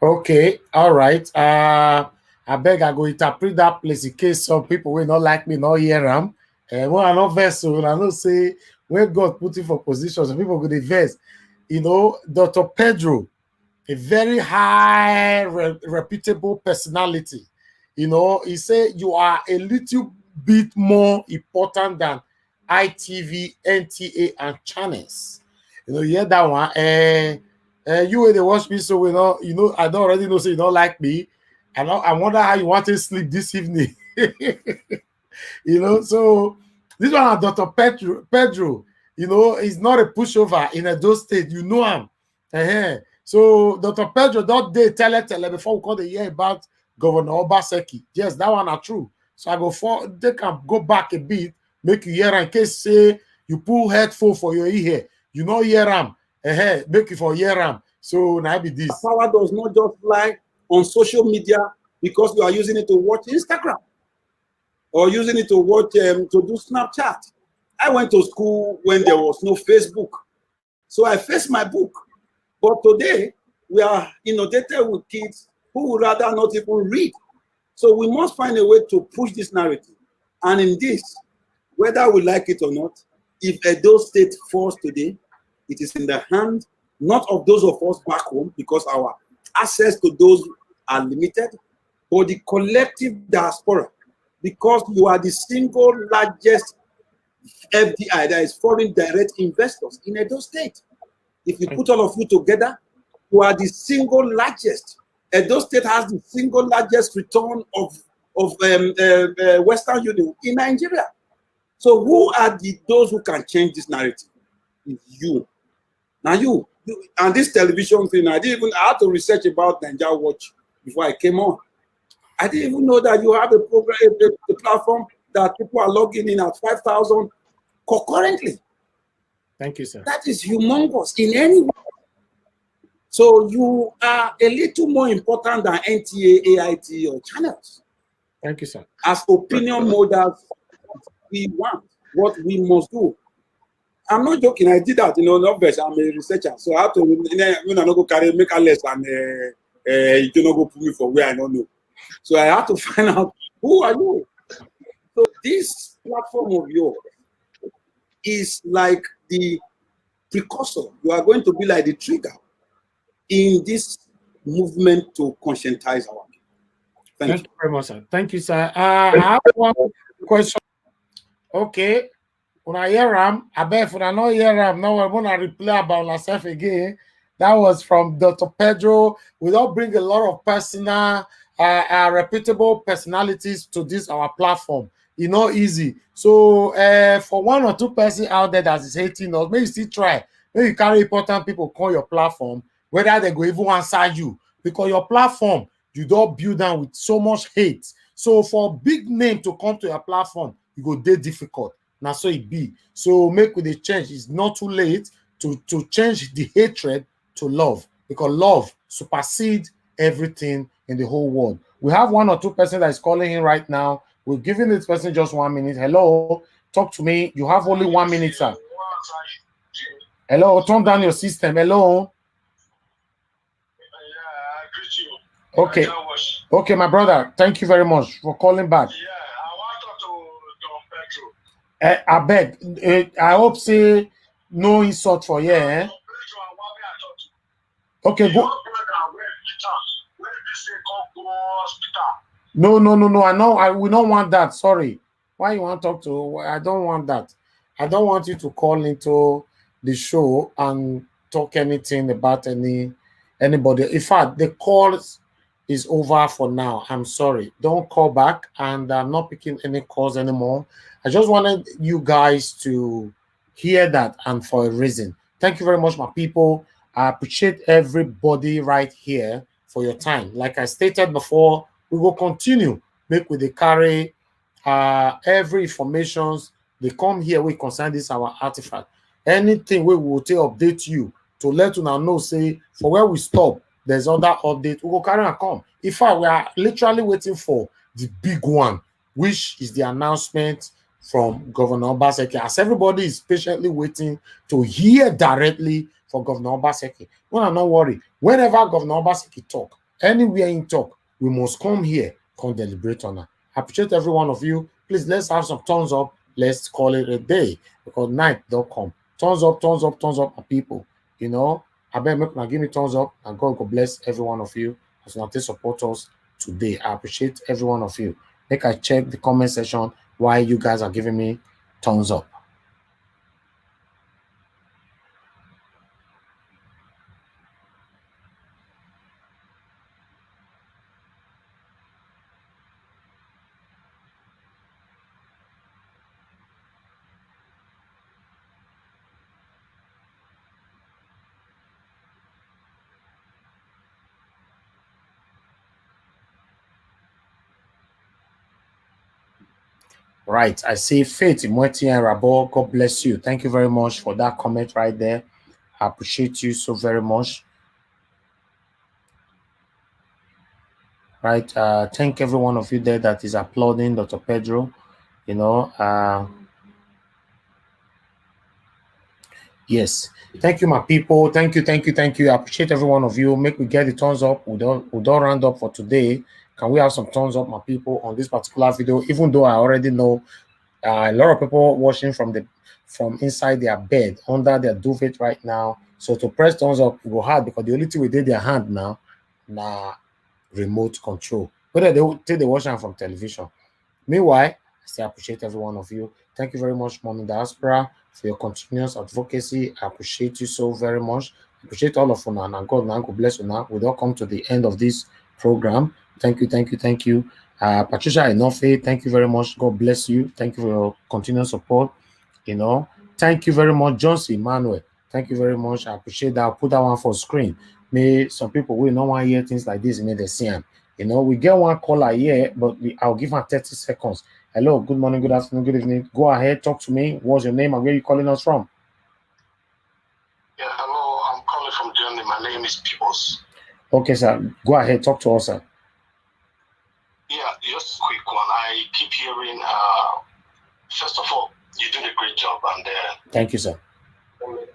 Okay, all right. I beg I go interpret that place in case some people will not like me, not hear them. When I not vessel, I don't say when God put you for positions, some people go to verse. Dr. Pedro, a very high, reputable personality. He said you are a little bit more important than ITV, NTA, and channels. You hear that one? You when they watch me, so I don't already know, so you don't like me. I wonder how you want to sleep this evening. So this one, Dr. Pedro, he's not a pushover in Edo State. You know him. So Dr. Pedro, that day, tell before we call the year about Governor Oba Seki. Yes, that one are true. So I they can go back a bit, make you hear in case say you pull headphone for your ear, you know hear them. Make you for hear them. So now be this. Power does not just lie on social media because you are using it to watch Instagram or using it to watch to do Snapchat. I went to school when there was no Facebook. So I faced my book. But today, we are inundated with kids who would rather not even read. So we must find a way to push this narrative. And in this, whether we like it or not, if Edo State falls today, it is in the hand not of those of us back home, because our access to those are limited, but the collective diaspora, because you are the single largest FDI, that is foreign direct investors in Edo State. If you put all of you together, you are the single largest. Edo State has the single largest return of Western Union in Nigeria. So who are those who can change this narrative? It's you. Now you and this television thing, I had to research about Ninja Watch before I came on. I didn't even know that you have a program, a platform that people are logging in at 5,000 concurrently. Thank you, sir. That is humongous in any way. So you are a little more important than NTA, AIT, or channels. Thank you, sir. As opinion molders, we want what we must do. I'm not joking. I did that, not best. I'm a researcher, so I have to. When I not go carry make a less and you don't go put me for where I don't know. So I have to find out who are you. So this platform of yours is like the precursor. You are going to be like the trigger in this movement to conscientize our people. Thank you very much, sir. Thank you, sir. I have one question. Okay. When I hear Ram, I bet when I know hear Ram, now I'm gonna reply about myself again. That was from Dr. Pedro. We don't bring a lot of personal, reputable personalities to this our platform. It's not easy. So for one or two person out there that is hating us, maybe still try. Maybe you carry important people call your platform, whether they go even answer you, because your platform you don't build them with so much hate. So for big name to come to your platform, you go dey difficult. Now so it be. So make with the change. It's not too late to change the hatred to love, because love supersedes everything in the whole world. We have one or two person that is calling in right now. We're giving this person just 1 minute. Hello, talk to me. You have only 1 minute, sir. Hello, turn down your system. Hello. Okay. Okay, my brother. Thank you very much for calling back. Yeah, I want to talk to Pedro. I beg. I hope say no insult for you. Eh? Okay, go. No. I know. We don't want that. Sorry. Why you want to talk to? I don't want that. I don't want you to call into the show and talk anything about anybody. In fact, the calls is over for now. I'm sorry. Don't call back, and I'm not picking any calls anymore. I just wanted you guys to hear that, and for a reason. Thank you very much, my people. I appreciate everybody right here for your time. Like I stated before, we will continue make with the carry every informations they come here. We concern this our artifact. Anything we will take update you to let you know say for where we stop. There's other update. We will carry and come. In fact, we are literally waiting for the big one, which is the announcement from Governor Obaseki. As everybody is patiently waiting to hear directly from Governor Obaseki. No, I'm not worried. Whenever Governor Obaseki talk, anywhere in talk, we must come here, come deliberate on it. I appreciate every one of you. Please, let's have some thumbs up. Let's call it a day, because night don't come. Thumbs up, my people. I bet make now give me thumbs up, and God bless every one of you as you support us today. I appreciate every one of you. Make I check the comment section why you guys are giving me thumbs up. Right, I see Faith Imweti and Rabo. God bless you. Thank you very much for that comment right there. I appreciate you so very much. Right, thank every one of you there that is applauding Dr. Pedro. Yes, thank you, my people. Thank you. I appreciate every one of you. Make we get the thumbs up. We don't round up for today. Can we have some thumbs up, my people, on this particular video? Even though I already know a lot of people watching from inside their bed, under their duvet right now. So to press thumbs up will go hard, because the only thing we did their hand now, remote control. Whether they take the watch from television. Meanwhile, I still appreciate every one of you. Thank you very much, Mommy Diaspora, for your continuous advocacy. I appreciate you so very much. I appreciate all of you now. And God bless you now. We don't come to the end of this program. Thank you. Patricia Enofe, thank you very much. God bless you. Thank you for your continued support. Thank you very much, Johnson Emmanuel. Thank you very much. I appreciate that. I'll put that one for screen. May some people will not want to hear things like this, may they see them. We get one caller here, but I'll give her 30 seconds. Hello, good morning, good afternoon, good evening. Go ahead, talk to me. What's your name and where are you calling us from? Yeah, hello, I'm calling from Germany. My name is Peoples. Okay, sir. Go ahead, talk to us, sir. Yeah, just a quick one. I keep hearing, first of all, you did a great job, and thank you, sir.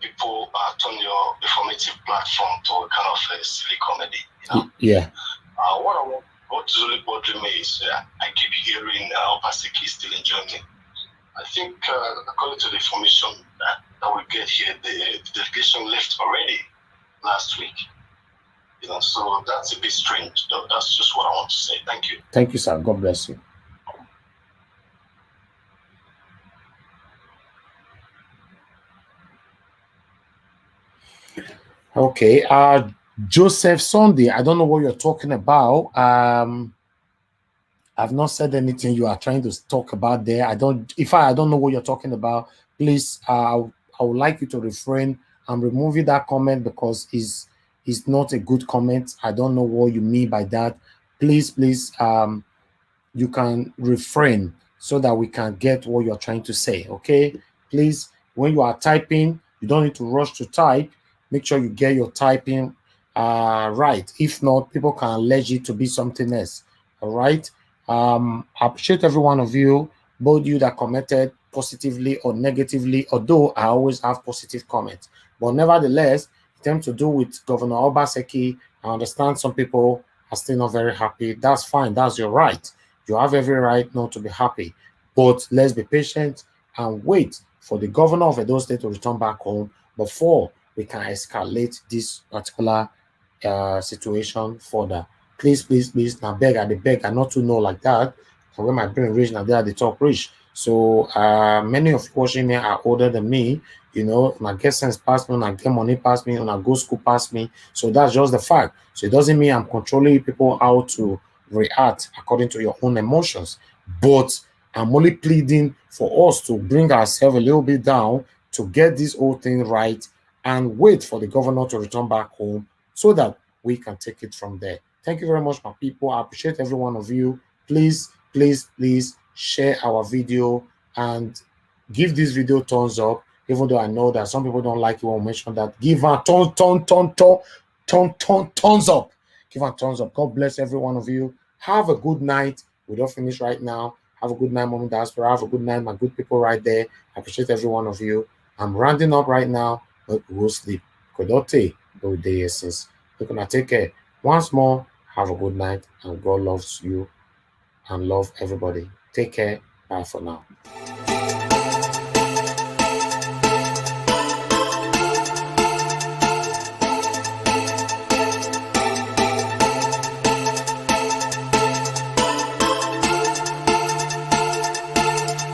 People turn your informative platform to a kind of a silly comedy. Yeah. What's really bothering me is I keep hearing Oba still in Germany. I think, according to the information that we get here, the delegation left already last week. So that's a bit strange. That's just what I want to say. Thank you. Thank you, sir. God bless you. Okay. Joseph Sunday, I don't know what you're talking about. I've not said anything you are trying to talk about there. I don't know what you're talking about. Please, I would like you to refrain. I'm removing that comment because it's not a good comment. I don't know what you mean by that. Please, you can refrain so that we can get what you're trying to say. Okay, please, when you are typing, you don't need to rush to type. Make sure you get your typing right. If not, people can allege it to be something else. All right. I appreciate every one of you, both you that commented positively or negatively, although I always have positive comments. But nevertheless, in terms to do with Governor Obaseki, I understand some people are still not very happy. That's fine. That's your right. You have every right not to be happy. But let's be patient and wait for the governor of Edo State to return back home before we can escalate this particular situation further. Please, now beg, I beg, I not to know like that. And when my brain reach, now they are the top reach. So many of you watching me are older than me. When I get sense past me, when I get money past me, when I go school past me. So that's just the fact. So it doesn't mean I'm controlling people how to react according to your own emotions. But I'm only pleading for us to bring ourselves a little bit down to get this whole thing right and wait for the governor to return back home so that we can take it from there. Thank you very much, my people. I appreciate every one of you. Please share our video and give this video thumbs up, even though I know that some people don't like it when we mention that. Give a thumbs up. Give a thumbs up. God bless every one of you. Have a good night. We don't finish right now. Have a good night, Mom and Diaspora. Have a good night, my good people right there. I appreciate every one of you. I'm rounding up right now, but we'll sleep. Kodote, go day since. We're gonna take care. Once more, have a good night, and God loves you and love everybody. Take care. Bye for now.